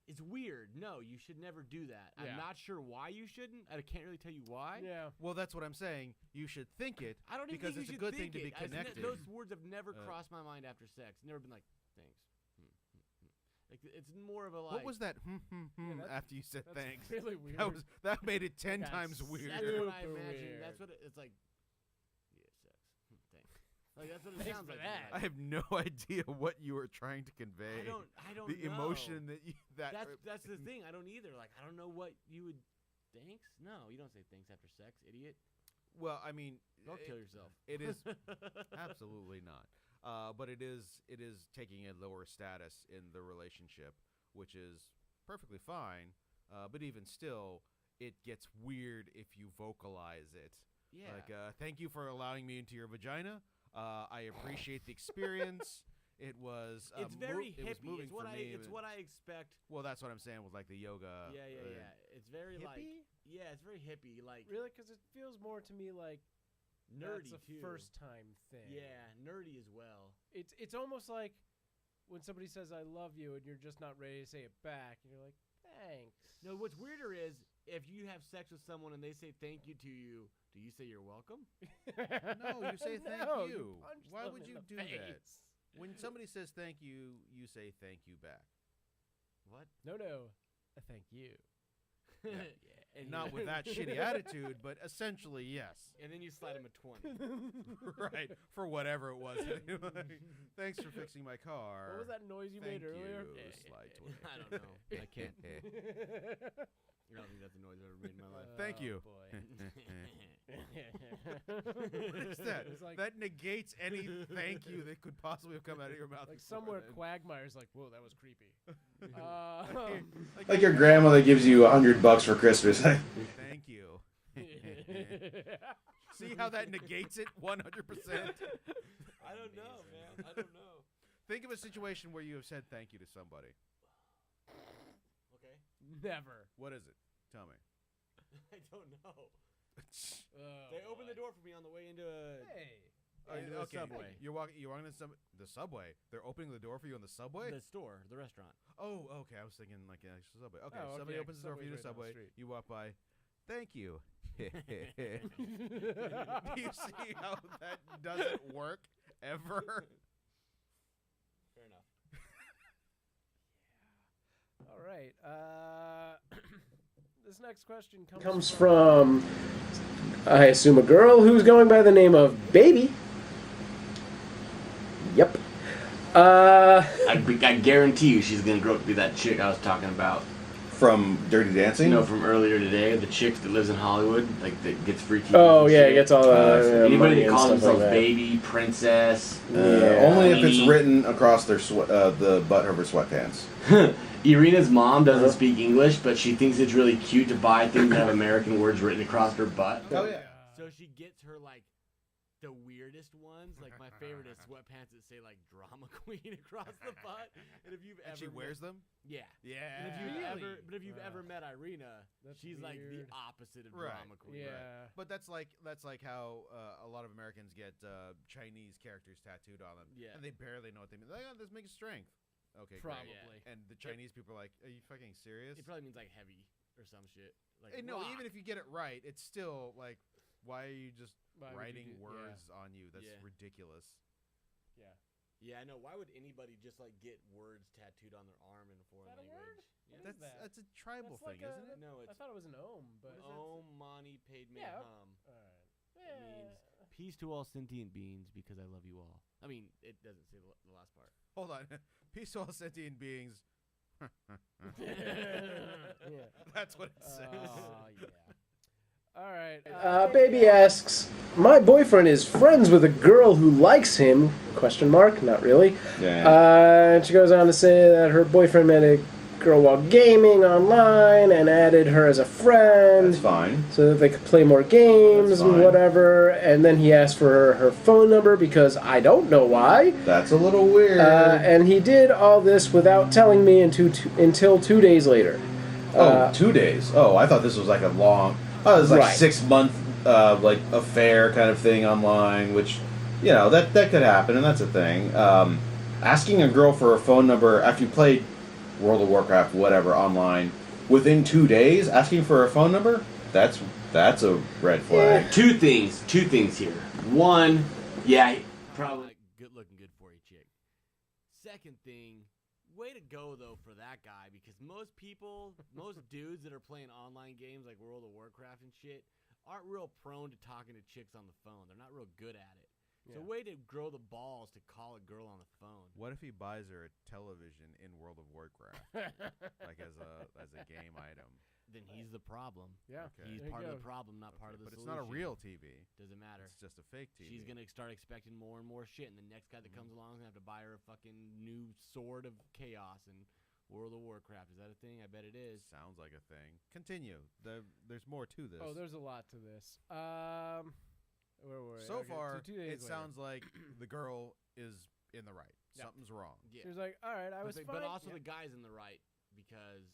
Speaker 4: It's weird. No, you should never do that.
Speaker 1: Yeah.
Speaker 4: I'm not sure why you shouldn't. I can't really tell you why.
Speaker 1: Yeah.
Speaker 3: Well, that's what I'm saying. You should think it.
Speaker 4: I don't even
Speaker 3: because
Speaker 4: think
Speaker 3: it's
Speaker 4: you
Speaker 3: a
Speaker 4: should
Speaker 3: good thing
Speaker 4: think
Speaker 3: to be
Speaker 4: it.
Speaker 3: connected.
Speaker 4: Those words have never crossed my mind after sex. Never been like, thanks. Like it's more of a like.
Speaker 3: What was that?
Speaker 1: that's-
Speaker 3: After you said
Speaker 1: That's
Speaker 3: thanks.
Speaker 1: really weird.
Speaker 3: That made it 10
Speaker 1: That's
Speaker 3: times weirder.
Speaker 4: That's what I
Speaker 1: Super
Speaker 4: imagine.
Speaker 1: weird.
Speaker 4: That's what it's like. Yeah, sex. Thanks. Like that's what it
Speaker 1: Thanks
Speaker 4: sounds
Speaker 1: for
Speaker 4: like.
Speaker 1: that.
Speaker 3: I have no idea what you were trying to convey.
Speaker 4: I don't
Speaker 3: the
Speaker 4: know.
Speaker 3: emotion that you
Speaker 4: That's the thing. I don't either. Like I don't know what you would. Thanks? No, you don't say thanks after sex, idiot.
Speaker 3: Well, I mean,
Speaker 4: Go kill yourself.
Speaker 3: It is absolutely not. But it is taking a lower status in the relationship, which is perfectly fine. But even still, it gets weird if you vocalize it.
Speaker 4: Yeah.
Speaker 3: Like, thank you for allowing me into your vagina. I appreciate the experience. It was.
Speaker 4: It's very
Speaker 3: it was
Speaker 4: hippie.
Speaker 3: moving
Speaker 4: It's what
Speaker 3: for
Speaker 4: I.
Speaker 3: me.
Speaker 4: It's what I expect.
Speaker 3: Well, that's what I'm saying with like the yoga.
Speaker 4: Yeah. It's very like.
Speaker 1: Hippie?
Speaker 4: Yeah, it's very hippie. Like
Speaker 1: Really? Because it feels more to me like
Speaker 4: nerdy
Speaker 1: that's a
Speaker 4: too.
Speaker 1: first time thing.
Speaker 4: Yeah, nerdy as well.
Speaker 1: It's almost like when somebody says I love you and you're just not ready to say it back and you're like, thanks.
Speaker 4: No, what's weirder is if you have sex with someone and they say thank you to you, do you say you're welcome?
Speaker 3: No, you say thank
Speaker 1: No,
Speaker 3: you.
Speaker 1: punch
Speaker 3: Why
Speaker 1: them
Speaker 3: would
Speaker 1: in
Speaker 3: you
Speaker 1: the
Speaker 3: do that?
Speaker 1: face.
Speaker 3: When somebody says thank you, you say thank you back.
Speaker 4: What?
Speaker 1: No. Thank you.
Speaker 4: Yeah.
Speaker 3: And not with that shitty attitude, but essentially yes.
Speaker 4: And then you slide him a 20.
Speaker 3: Right, for whatever it was. Thanks for fixing my car.
Speaker 1: What was that noise you
Speaker 3: Thank
Speaker 1: made earlier?
Speaker 3: you, slide 20.
Speaker 4: I don't know. I can't. I don't think that's a noise I've ever made in my life.
Speaker 3: Thank you. What is that?
Speaker 1: It's like-
Speaker 3: That negates any thank you that could possibly have come out of your mouth.
Speaker 1: Like
Speaker 3: before
Speaker 1: somewhere
Speaker 3: then.
Speaker 1: Quagmire's like, whoa, that was creepy.
Speaker 2: Like your grandmother gives you $100 for Christmas.
Speaker 3: Thank you. See how that negates it 100%?
Speaker 4: I don't know, man. I don't know.
Speaker 3: Think of a situation where you have said thank you to somebody.
Speaker 4: Okay.
Speaker 1: Never.
Speaker 3: What is it? Tell me.
Speaker 4: I don't know. They opened the door for me on the way into a.
Speaker 1: Hey.
Speaker 4: Into a subway.
Speaker 3: You're walking the subway. They're opening the door for you on the subway?
Speaker 4: The store, the restaurant.
Speaker 3: Oh, okay. I was thinking like an actual subway. Okay,
Speaker 1: Oh,
Speaker 3: somebody
Speaker 1: okay,
Speaker 3: opens the door for you to
Speaker 1: Subway's right down the
Speaker 3: subway.
Speaker 1: street.
Speaker 3: You walk by. Thank you. Do you see how that doesn't work ever?
Speaker 4: Fair enough.
Speaker 1: All right. This next question
Speaker 6: Comes from, I assume, a girl who's going by the name of Baby. Yep.
Speaker 5: I guarantee you she's gonna grow up to be that chick I was talking about.
Speaker 2: From Dirty Dancing?
Speaker 5: You know, from earlier today, the chick that lives in Hollywood, like that gets free TV.
Speaker 6: Oh
Speaker 5: and
Speaker 6: yeah,
Speaker 5: shit.
Speaker 6: gets all the
Speaker 5: Anybody
Speaker 6: money
Speaker 5: that
Speaker 6: and
Speaker 5: calls
Speaker 6: stuff like
Speaker 5: themselves
Speaker 6: that.
Speaker 5: baby, princess,
Speaker 2: Only if it's
Speaker 5: Queen.
Speaker 2: written across their the butt of her sweatpants.
Speaker 5: Irina's mom doesn't speak English, but she thinks it's really cute to buy things that have American words written across her butt.
Speaker 2: Oh yeah.
Speaker 4: So she gets her like the weirdest ones. Like my favorite is sweatpants that say like drama queen across the butt. And if you've
Speaker 3: And
Speaker 4: ever
Speaker 3: she wears them?
Speaker 4: yeah.
Speaker 3: Yeah.
Speaker 4: And if you've
Speaker 1: Really?
Speaker 4: but if you've ever met Irina,
Speaker 1: That's
Speaker 4: she's like the
Speaker 1: weird.
Speaker 4: opposite of
Speaker 3: Right.
Speaker 4: drama queen.
Speaker 1: Yeah.
Speaker 3: But that's like how a lot of Americans get Chinese characters tattooed on them.
Speaker 4: Yeah.
Speaker 3: And they barely know what they mean. Like, oh, this makes strength. Okay,
Speaker 1: Probably.
Speaker 3: great. And the Chinese people are like, are you fucking serious?
Speaker 4: It probably means like heavy or some shit. Like
Speaker 3: No,
Speaker 4: rock.
Speaker 3: even if you get it right, it's still like, why are you just
Speaker 1: Why would you
Speaker 3: writing
Speaker 1: do-
Speaker 3: words on you? That's
Speaker 4: Yeah.
Speaker 3: ridiculous.
Speaker 1: Yeah.
Speaker 4: Yeah, I know. Why would anybody just like get words tattooed on their arm in a foreign
Speaker 1: that a
Speaker 4: language?
Speaker 1: word?
Speaker 4: Yeah.
Speaker 1: What is that?
Speaker 3: That's a tribal
Speaker 1: That's like
Speaker 3: thing,
Speaker 1: a-
Speaker 3: isn't it?
Speaker 4: No,
Speaker 1: I
Speaker 4: it's
Speaker 1: thought it was an ohm, but
Speaker 4: Om Mani Padme
Speaker 1: Yeah.
Speaker 4: Hum.
Speaker 1: all right.
Speaker 4: It means peace to all sentient beings because I love you all. I mean, it doesn't say the last part.
Speaker 3: Hold on. Peace to all sentient beings.
Speaker 1: Yeah.
Speaker 3: That's what it says.
Speaker 1: Oh, yeah. All right.
Speaker 6: Baby asks, my boyfriend is friends with a girl who likes him, question mark, not really.
Speaker 2: Yeah.
Speaker 6: And she goes on to say that her boyfriend met a girl while gaming online and added her as a friend
Speaker 2: That's fine.
Speaker 6: so that they could play more games
Speaker 2: That's
Speaker 6: and
Speaker 2: fine.
Speaker 6: whatever. And then he asked for her phone number because I don't know why.
Speaker 2: That's a little weird.
Speaker 6: And he did all this without telling me until 2 days later.
Speaker 2: 2 days. Oh, I thought this was like a long. Oh, it was like
Speaker 6: Right.
Speaker 2: 6 month like affair kind of thing online, which you know, that could happen, and that's a thing. Asking a girl for a phone number after you played World of Warcraft, whatever, online, within 2 days, asking for a phone number, that's a red flag.
Speaker 5: Yeah. Two things here. One, yeah, probably
Speaker 4: good looking, good for you chick. Second thing, way to go though for that guy, because most dudes that are playing online games like World of Warcraft and shit aren't real prone to talking to chicks on the phone. They're not real good at it. So way to grow the balls to call a girl on the phone.
Speaker 3: What if he buys her a television in World of Warcraft, like as a game item?
Speaker 4: Then he's the problem.
Speaker 1: Yeah,
Speaker 3: okay.
Speaker 4: He's part of the problem, not part of the solution.
Speaker 3: But it's not a real TV.
Speaker 4: Doesn't matter.
Speaker 3: It's just a fake TV.
Speaker 4: She's gonna start expecting more and more shit, and the next guy that comes along is gonna have to buy her a fucking new sword of chaos in World of Warcraft. Is that a thing? I bet it is.
Speaker 3: Sounds like a thing. Continue. There's more to this.
Speaker 1: Oh, there's a lot to this. Where were we?
Speaker 3: So
Speaker 1: Okay,
Speaker 3: far,
Speaker 1: so 2 days
Speaker 3: it
Speaker 1: later.
Speaker 3: sounds like the girl is in the right.
Speaker 1: Yeah.
Speaker 3: Something's wrong.
Speaker 4: Yeah.
Speaker 1: She was like, "All right, I was fine."
Speaker 4: But also the guy's in the right because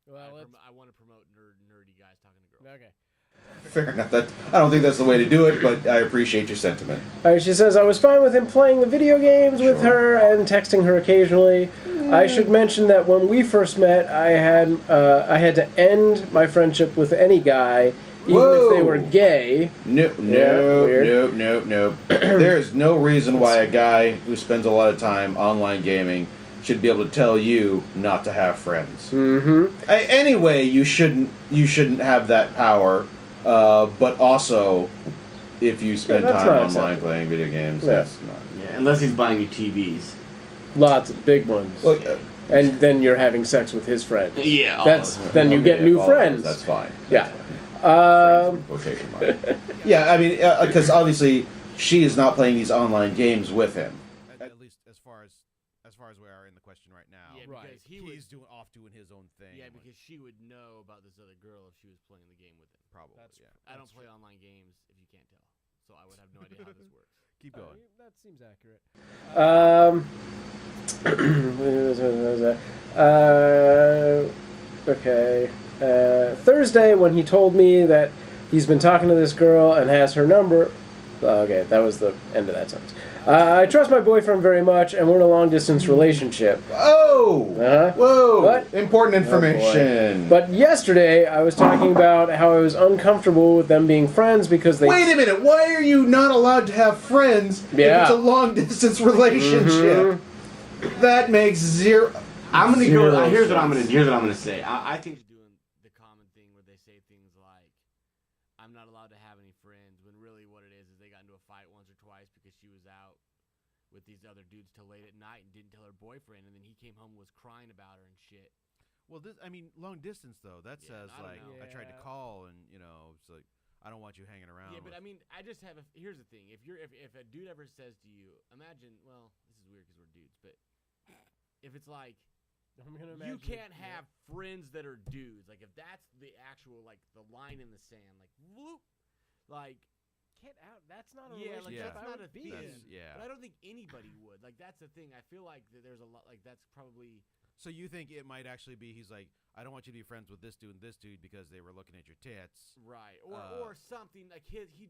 Speaker 1: well,
Speaker 4: I want to promote nerdy guys talking to girls.
Speaker 1: okay.
Speaker 2: Fair enough. I don't think that's the way to do it, but I appreciate your sentiment.
Speaker 6: All right, she says, I was fine with him playing the video games with her and texting her occasionally. I should mention that when we first met, I had to end my friendship with any guy, even if they were gay.
Speaker 2: Nope. There is no reason why a guy who spends a lot of time online gaming should be able to tell you not to have friends.
Speaker 6: Mm-hmm.
Speaker 2: Anyway, you shouldn't have that power. But also, if you spend time online playing video games, that's not.
Speaker 5: Yeah, unless he's buying you TVs.
Speaker 6: Lots of big ones.
Speaker 2: Well,
Speaker 6: and then you're having sex with his friends.
Speaker 5: Yeah.
Speaker 6: Then you get new friends.
Speaker 2: That's fine.
Speaker 6: Yeah.
Speaker 2: Quotation mark. Yeah, I mean, because obviously she is not playing these online games with him.
Speaker 3: At least as far as we are in the question right now.
Speaker 4: Yeah,
Speaker 1: Right.
Speaker 4: because
Speaker 3: He's doing his own thing.
Speaker 4: Yeah, because she would know about this other girl if she was playing the game with him.
Speaker 3: Probably.
Speaker 4: I don't play online games, if you can't tell, so I would have no idea how this works.
Speaker 3: Keep going.
Speaker 1: That seems accurate. Okay. Thursday, when he told me that he's been talking to this girl and has her number. Okay, that was the end of that sentence. I trust my boyfriend very much, and we're in a long-distance relationship.
Speaker 2: Oh! Whoa!
Speaker 1: What?
Speaker 2: Important information.
Speaker 6: But yesterday, I was talking about how I was uncomfortable with them being friends because they...
Speaker 2: Wait a minute, why are you not allowed to have friends if it's a long-distance relationship? That makes zero...
Speaker 5: I'm gonna go... Here's what I'm gonna say. I think...
Speaker 4: Doing the common thing where they say things like, I'm not allowed to have any friends, when really what it is they got into a fight once or twice because she was out with these other dudes till late at night and didn't tell her boyfriend, and then he came home and was crying about her and shit.
Speaker 3: Well, long distance though. That says like I tried to call and it's like I don't want you hanging around.
Speaker 4: Yeah, but I mean, I just have here's the thing: if a dude ever says to you, imagine, well, this is weird because we're dudes, but if it's like you can't have friends that are dudes, like if that's the actual like the line in the sand, like whoop, like.
Speaker 1: Get out. That's not a
Speaker 4: yeah,
Speaker 1: relationship.
Speaker 4: like that's not a thing.
Speaker 3: Yeah,
Speaker 4: but I don't think anybody would. Like that's the thing. I feel like there's a lot. Like that's probably.
Speaker 3: So you think it might actually be he's like, I don't want you to be friends with this dude and this dude because they were looking at your tits,
Speaker 4: right? Or something like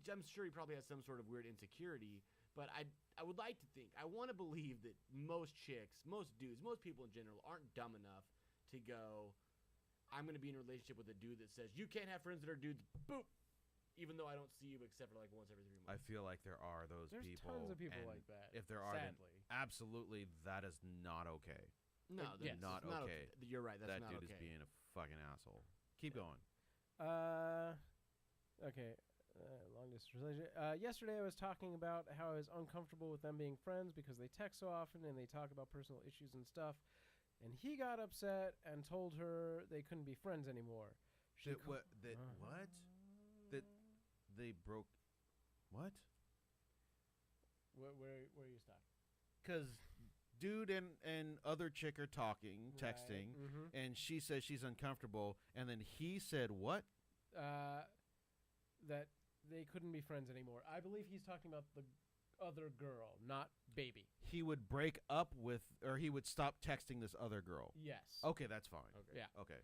Speaker 4: I'm sure he probably has some sort of weird insecurity. But I would like to think. I want to believe that most chicks, most dudes, most people in general aren't dumb enough to go. I'm going to be in a relationship with a dude that says you can't have friends that are dudes. Boop. Even though I don't see you except for like once every 3 months.
Speaker 3: I feel like there are those people.
Speaker 1: There's tons of people
Speaker 3: and
Speaker 1: like that.
Speaker 3: If there are, then
Speaker 1: sadly.
Speaker 3: absolutely, that is not okay.
Speaker 4: No,
Speaker 3: that's not okay.
Speaker 4: You're right. That's not okay.
Speaker 3: That dude is being a fucking asshole. Keep going.
Speaker 1: Okay. Long distance relationship. Yesterday I was talking about how I was uncomfortable with them being friends because they text so often and they talk about personal issues and stuff. And he got upset and told her they couldn't be friends anymore.
Speaker 3: What? That they broke. What?
Speaker 1: Where you stop?
Speaker 3: Because dude and other chick are talking, texting, and she says she's uncomfortable, and then he said what?
Speaker 1: That they couldn't be friends anymore. I believe he's talking about the other girl, not baby.
Speaker 3: He would break up with, or he would stop texting this other girl.
Speaker 1: Yes.
Speaker 3: Okay, that's fine.
Speaker 1: Okay. Yeah.
Speaker 3: Okay.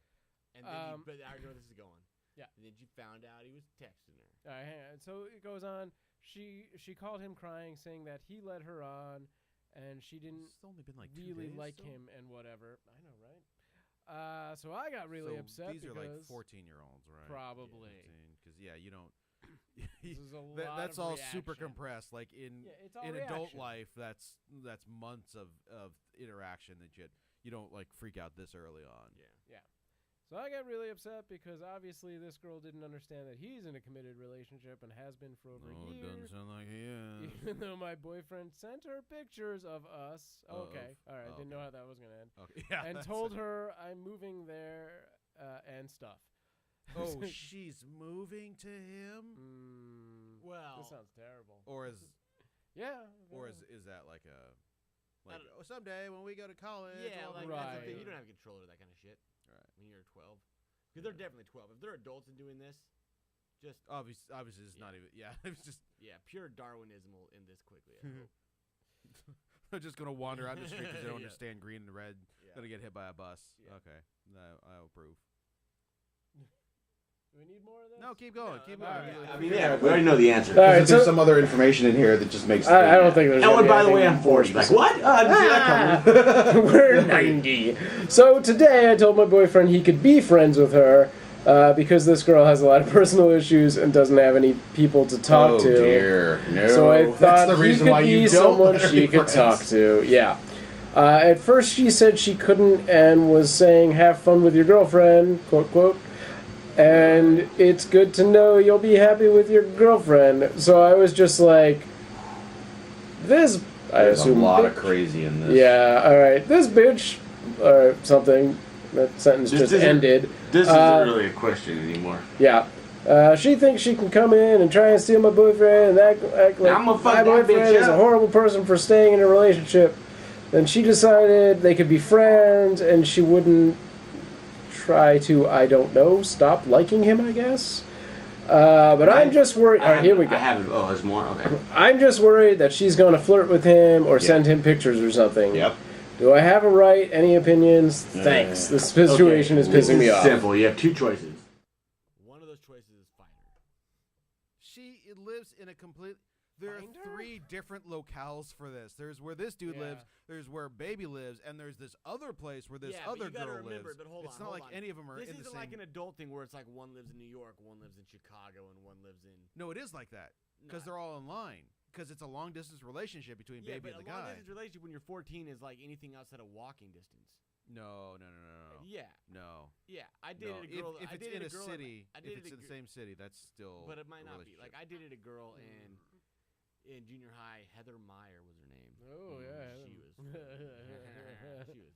Speaker 4: And then but I know this is going.
Speaker 1: Yeah.
Speaker 4: And then you found out he was texting her.
Speaker 1: All right, hang on. So it goes on.
Speaker 6: she called him crying, saying that he led her on, and she didn't
Speaker 3: It's only been like 2
Speaker 6: really
Speaker 3: days
Speaker 6: like
Speaker 3: still?
Speaker 6: him and whatever. I know, right? So I got really upset
Speaker 3: These
Speaker 6: because
Speaker 3: are like 14-year-olds, right?
Speaker 6: probably.
Speaker 3: Because you don't.
Speaker 6: This is a
Speaker 3: That-
Speaker 6: lot
Speaker 3: that's
Speaker 6: of
Speaker 3: all
Speaker 6: reaction.
Speaker 3: super compressed. Like in
Speaker 6: Yeah, it's all
Speaker 3: in adult
Speaker 6: reaction.
Speaker 3: life, that's months of interaction that you don't like freak out this early on.
Speaker 6: Yeah. So I got really upset because obviously this girl didn't understand that he's in a committed relationship and has been for over a
Speaker 3: It
Speaker 6: year.
Speaker 3: doesn't sound like he is.
Speaker 6: Even though my boyfriend sent her pictures of us. Okay. All right. Didn't know
Speaker 3: okay.
Speaker 6: how that was going to end.
Speaker 3: Okay. Yeah.
Speaker 6: And
Speaker 3: that's
Speaker 6: told
Speaker 3: it.
Speaker 6: her I'm moving there and stuff.
Speaker 3: Oh, she's moving to him,
Speaker 4: Well,
Speaker 6: This sounds terrible.
Speaker 3: or is that like
Speaker 4: I don't-
Speaker 3: someday when we go to college?
Speaker 4: yeah,
Speaker 3: we'll
Speaker 4: like
Speaker 3: be
Speaker 4: that's the
Speaker 6: Right.
Speaker 4: thing. You don't have control over that kind of shit
Speaker 3: Right.
Speaker 4: when you're 12. Because they're definitely 12. If they're adults and doing this, just
Speaker 3: Obviously, it's
Speaker 4: Yeah.
Speaker 3: not even. Yeah, it's just
Speaker 4: pure Darwinism will end this quickly. I hope.
Speaker 3: they're just gonna wander out in the street because they don't
Speaker 4: Yeah.
Speaker 3: understand green and red.
Speaker 4: Yeah.
Speaker 3: Gonna get hit by a bus.
Speaker 4: Yeah.
Speaker 3: Okay, no, I approve.
Speaker 6: Do we need more of this?
Speaker 3: No, keep going.
Speaker 4: No,
Speaker 3: Keep
Speaker 4: no,
Speaker 3: going.
Speaker 6: no,
Speaker 5: I mean, yeah, we already know the answer.
Speaker 6: All right,
Speaker 2: There's
Speaker 6: so
Speaker 2: some other information in here that just makes.
Speaker 6: I don't think there's.
Speaker 5: Oh,
Speaker 6: gonna
Speaker 5: and
Speaker 6: be
Speaker 5: by the way,
Speaker 6: anything
Speaker 5: I'm 40. Like, what? I didn't see that coming.
Speaker 6: We're 90. So today I told my boyfriend he could be friends with her because this girl has a lot of personal issues and doesn't have any people to talk to.
Speaker 2: Dear. No.
Speaker 6: So I
Speaker 2: That's
Speaker 6: thought
Speaker 2: the
Speaker 6: he
Speaker 2: reason
Speaker 6: could
Speaker 2: why you
Speaker 6: be
Speaker 2: don't
Speaker 6: someone
Speaker 2: let her
Speaker 6: she
Speaker 2: be
Speaker 6: could
Speaker 2: friends.
Speaker 6: talk to. Yeah. At first she said she couldn't and was saying, have fun with your girlfriend, quote, quote. And it's good to know you'll be happy with your girlfriend. So I was just like, this, I
Speaker 2: There's a
Speaker 6: assume.
Speaker 2: lot
Speaker 6: bitch-
Speaker 2: of crazy in this.
Speaker 6: Yeah, alright. This bitch, or something. That sentence
Speaker 5: This
Speaker 6: just
Speaker 5: isn't-
Speaker 6: ended.
Speaker 5: This isn't really a question anymore.
Speaker 6: Yeah. She thinks she can come in and try and steal my boyfriend and act like
Speaker 5: I'ma fuck
Speaker 6: my
Speaker 5: that
Speaker 6: boyfriend
Speaker 5: bitch
Speaker 6: is a
Speaker 5: up.
Speaker 6: horrible person for staying in a relationship. Then she decided they could be friends and she wouldn't try to, I don't know, stop liking him, I guess. But I'm just worried. Alright, here we go.
Speaker 5: I haven't. Oh, there's more? Okay.
Speaker 6: I'm just worried that she's going to flirt with him or send him pictures or something.
Speaker 2: Yep.
Speaker 6: Do I have a right? Any opinions? Thanks. This situation is pissing me off.
Speaker 5: Simple. You have two choices.
Speaker 4: One of those choices is find her.
Speaker 3: She lives in a complete. There
Speaker 6: Find
Speaker 3: are
Speaker 6: her?
Speaker 3: 3 different locales for this. There's where this dude
Speaker 6: Yeah.
Speaker 3: lives. There's where baby lives, and there's this other place where this
Speaker 4: Yeah, but
Speaker 3: other
Speaker 4: you gotta
Speaker 3: girl
Speaker 4: remember,
Speaker 3: lives.
Speaker 4: but hold
Speaker 3: it's
Speaker 4: on,
Speaker 3: not
Speaker 4: hold
Speaker 3: like
Speaker 4: on.
Speaker 3: any of them are
Speaker 4: This
Speaker 3: in the
Speaker 4: isn't
Speaker 3: same.
Speaker 4: like an adult thing where it's like one lives in New York, one lives in Chicago, and one lives in.
Speaker 3: No, it is like that because they're all online. Because it's a long distance relationship between
Speaker 4: Yeah,
Speaker 3: baby
Speaker 4: but
Speaker 3: and
Speaker 4: a
Speaker 3: the
Speaker 4: long
Speaker 3: guy.
Speaker 4: distance relationship when you're 14 is like anything outside of walking distance.
Speaker 3: No.
Speaker 4: Yeah,
Speaker 3: No.
Speaker 4: yeah. I
Speaker 3: No.
Speaker 4: dated a girl.
Speaker 3: If
Speaker 4: I
Speaker 3: it's
Speaker 4: dated
Speaker 3: in
Speaker 4: a girl
Speaker 3: city,
Speaker 4: I
Speaker 3: if
Speaker 4: dated
Speaker 3: it's
Speaker 4: a
Speaker 3: in the
Speaker 4: gir-
Speaker 3: same city, that's still.
Speaker 4: But it might
Speaker 3: a
Speaker 4: not be. Like
Speaker 3: relationship.
Speaker 4: I dated a girl in junior high. Heather Meyer was her name.
Speaker 6: Oh, yeah.
Speaker 4: She was. she was.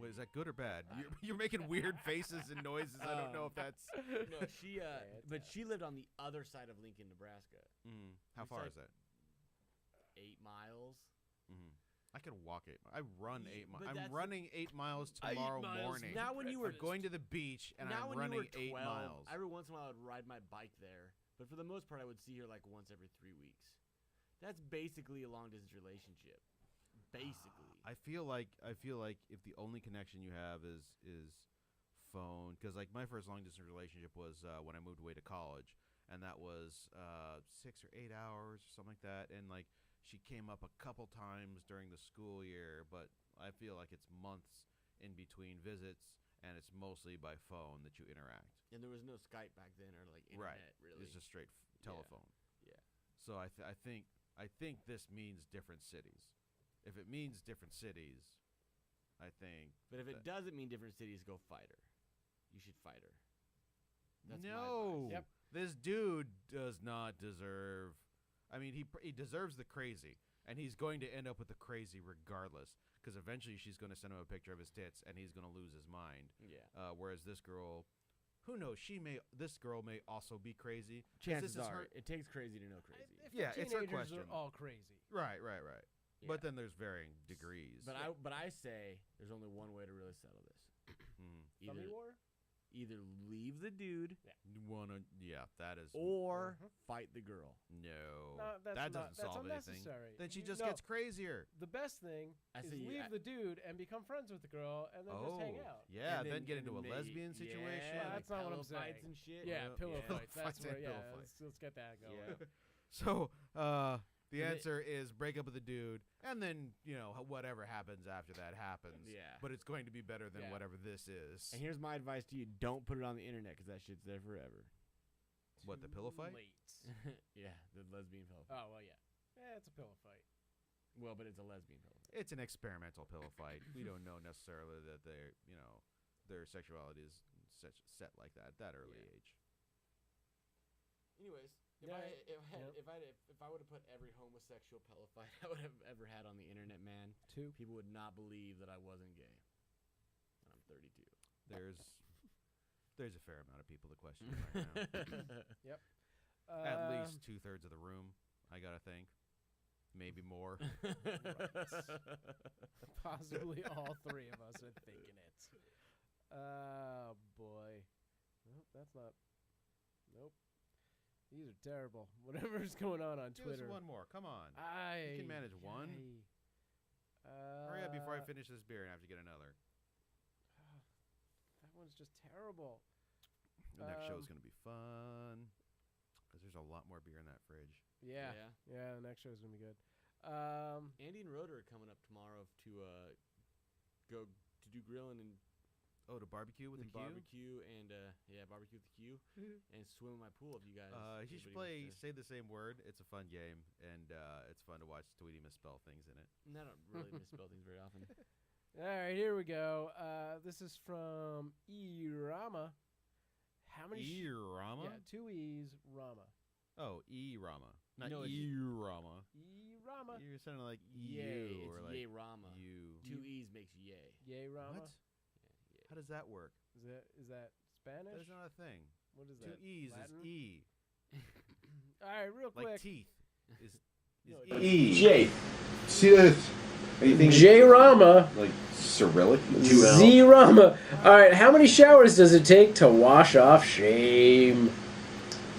Speaker 3: Wait, is that good or bad? You're making weird faces and noises. I don't know if that's.
Speaker 4: No, she. But she lived on the other side of Lincoln, Nebraska.
Speaker 3: How
Speaker 4: It's
Speaker 3: far
Speaker 4: like-
Speaker 3: is that?
Speaker 4: 8 miles.
Speaker 3: I can walk 8 miles. I run
Speaker 4: Yeah,
Speaker 3: 8 miles.
Speaker 4: but
Speaker 3: I'm
Speaker 4: that's-
Speaker 3: running 8 miles
Speaker 4: 8
Speaker 3: tomorrow
Speaker 4: miles.
Speaker 3: morning.
Speaker 4: Now when you were
Speaker 3: I'm going to the beach and
Speaker 4: now
Speaker 3: I'm
Speaker 4: when
Speaker 3: running
Speaker 4: you were
Speaker 3: 8
Speaker 4: 12,
Speaker 3: miles.
Speaker 4: every once in a while I would ride my bike there, but for the most part I would see her like once every 3 weeks. That's basically a long distance relationship. Basically.
Speaker 3: I feel like if the only connection you have is phone, because like my first long distance relationship was when I moved away to college, and that was 6 or 8 hours or something like that, and like she came up a couple times during the school year, but I feel like it's months in between visits, and it's mostly by phone that you interact.
Speaker 4: And there was no Skype back then or like internet really.
Speaker 3: It's just straight telephone.
Speaker 4: Yeah.
Speaker 3: So I think this means different cities. If it means different cities, I think.
Speaker 4: But if it doesn't mean different cities, go fight her. You should fight her. That's my
Speaker 3: no,
Speaker 4: advice.
Speaker 6: Yep.
Speaker 3: This dude does not deserve. I mean, he deserves the crazy, and he's going to end up with the crazy regardless. Because eventually she's going to send him a picture of his tits, and he's going to lose his mind.
Speaker 4: Yeah.
Speaker 3: Whereas this girl, who knows? This girl may also be crazy. 'Cause
Speaker 4: Chances
Speaker 3: this is
Speaker 4: are,
Speaker 3: her.
Speaker 4: it takes crazy to know crazy.
Speaker 3: Yeah, it's her
Speaker 6: Teenagers
Speaker 3: question.
Speaker 6: are all crazy.
Speaker 3: Right.
Speaker 4: Yeah.
Speaker 3: But then there's varying degrees.
Speaker 4: But I say there's only one way to really settle this.
Speaker 6: Dummy war?
Speaker 4: Either leave the dude
Speaker 3: that is
Speaker 4: or fight the girl.
Speaker 3: no.
Speaker 6: That's
Speaker 3: that
Speaker 6: not-
Speaker 3: doesn't
Speaker 6: that's
Speaker 3: solve anything.
Speaker 6: unnecessary.
Speaker 3: Then she
Speaker 6: You-
Speaker 3: just
Speaker 6: no.
Speaker 3: gets crazier.
Speaker 6: The best thing
Speaker 4: I
Speaker 6: is
Speaker 4: see,
Speaker 6: leave the dude and become friends with the girl and then just hang out.
Speaker 3: Yeah,
Speaker 4: And
Speaker 3: then get
Speaker 4: and
Speaker 3: into a
Speaker 4: maybe-
Speaker 3: lesbian situation.
Speaker 4: Yeah,
Speaker 6: Well, that's
Speaker 4: like
Speaker 6: not what I'm
Speaker 4: pillow fights
Speaker 6: saying.
Speaker 4: and shit.
Speaker 6: Yeah, pillow
Speaker 3: Pillow
Speaker 6: fights. That's
Speaker 3: fights and
Speaker 6: where. Yeah,
Speaker 3: pillow fights.
Speaker 6: let's get that going.
Speaker 4: Yeah.
Speaker 3: So the answer is break up with the dude, and then whatever happens after that happens.
Speaker 4: Yeah.
Speaker 3: But it's going to be better than whatever this is.
Speaker 4: And here's my advice to you: don't put it on the internet because that shit's there forever.
Speaker 3: What, the pillow fight?
Speaker 4: Yeah, the lesbian pillow fight.
Speaker 6: Oh well, yeah. It's a pillow fight.
Speaker 4: Well, but it's a lesbian pillow fight.
Speaker 3: It's an experimental pillow fight. We don't know necessarily that their sexuality is set like that at that early age.
Speaker 4: Anyways, if I would have put every homosexual pillow fight I would have ever had on the internet, man, people would not believe that I wasn't gay. And I'm 32.
Speaker 3: There's a fair amount of people to question right now.
Speaker 6: Yep.
Speaker 3: At least 2/3 of the room, I gotta think. Maybe more.
Speaker 6: Possibly all three of us are thinking it. Oh boy. Nope, that's not. Nope. These are terrible. Whatever's going on Twitter.
Speaker 3: Give us one more. Come on. You can manage one. Hurry up before I finish this beer and have to get another.
Speaker 6: That one's just terrible.
Speaker 3: The next show is going to be fun because there's a lot more beer in that fridge.
Speaker 6: Yeah. The next show's going to be good.
Speaker 4: Andy and Roder are coming up tomorrow to go to do grilling and
Speaker 3: to barbecue with the Q?
Speaker 4: Barbecue and barbecue with the Q and swim in my pool if you guys.
Speaker 3: You should say the same word. It's a fun game and it's fun to watch Tweedy misspell things in it.
Speaker 4: And I don't really misspell things very often.
Speaker 6: All right, here we go. This is from E-Rama. How many?
Speaker 3: E-Rama?
Speaker 6: Yeah, 2 E's, Rama.
Speaker 3: Oh, E-Rama. Not
Speaker 4: No,
Speaker 3: E-Rama.
Speaker 6: E-Rama.
Speaker 3: You're sounding like
Speaker 4: Yay.
Speaker 3: you or
Speaker 4: It's
Speaker 3: like
Speaker 4: Yay Rama.
Speaker 3: you.
Speaker 4: 2 E's makes yay.
Speaker 6: Yay, Rama.
Speaker 3: What? How does that work?
Speaker 6: Is that Spanish?
Speaker 3: That's not a thing.
Speaker 6: What is
Speaker 3: 2
Speaker 6: that?
Speaker 3: E's
Speaker 6: Latin?
Speaker 3: is E.
Speaker 6: All right, real quick.
Speaker 3: Like teeth is
Speaker 6: No,
Speaker 3: E.
Speaker 2: J. See this? Are you thinking
Speaker 6: J-Rama.
Speaker 2: like Cyrillic?
Speaker 6: Z-Rama. All right, how many showers does it take to wash off shame?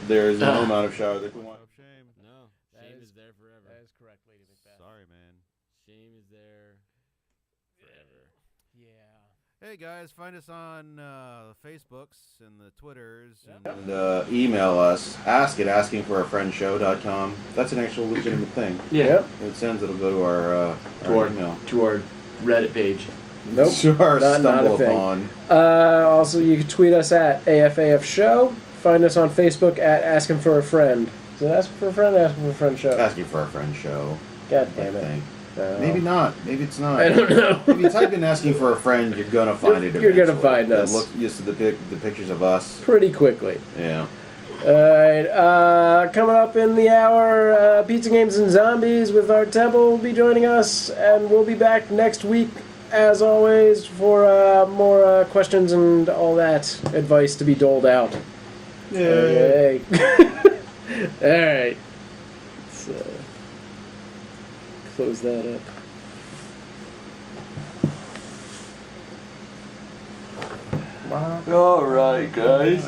Speaker 2: There's no amount of shower that we want.
Speaker 3: Shame.
Speaker 4: No,
Speaker 6: That
Speaker 4: shame
Speaker 6: is-
Speaker 4: is there forever.
Speaker 6: That is correct, Lady Macbeth.
Speaker 3: Sorry, man.
Speaker 4: Shame is there forever.
Speaker 6: Yeah.
Speaker 3: Hey guys, find us on the Facebooks and the Twitters
Speaker 6: Yep.
Speaker 2: And email us. Ask at askingforafriendshow.com. That's an actual legitimate thing.
Speaker 5: Yeah.
Speaker 2: It sends it'll go to our email.
Speaker 5: To our Reddit page.
Speaker 6: Nope.
Speaker 2: To our
Speaker 6: not a
Speaker 2: stumble
Speaker 6: thing.
Speaker 2: upon.
Speaker 6: Also, you can tweet us at AFAF Show. Find us on Facebook at Asking for a Friend. Is it Asking for a Friend or Asking for a Friend Show?
Speaker 2: Asking for a friend show.
Speaker 6: God
Speaker 2: I
Speaker 6: damn it.
Speaker 2: think.
Speaker 6: No.
Speaker 2: Maybe not. Maybe it's not.
Speaker 6: I don't know.
Speaker 2: If you type in asking for a friend, you're gonna find it.
Speaker 6: You're gonna
Speaker 2: eventually.
Speaker 6: find us.
Speaker 2: Look just at the pictures of us.
Speaker 6: Pretty quickly.
Speaker 2: Yeah.
Speaker 6: Alright, coming up in the hour, Pizza Games and Zombies with Art Temple will be joining us, and we'll be back next week, as always, for more questions and all that advice to be doled out. Yay. Alright. Let's close that up.
Speaker 5: Alright, guys.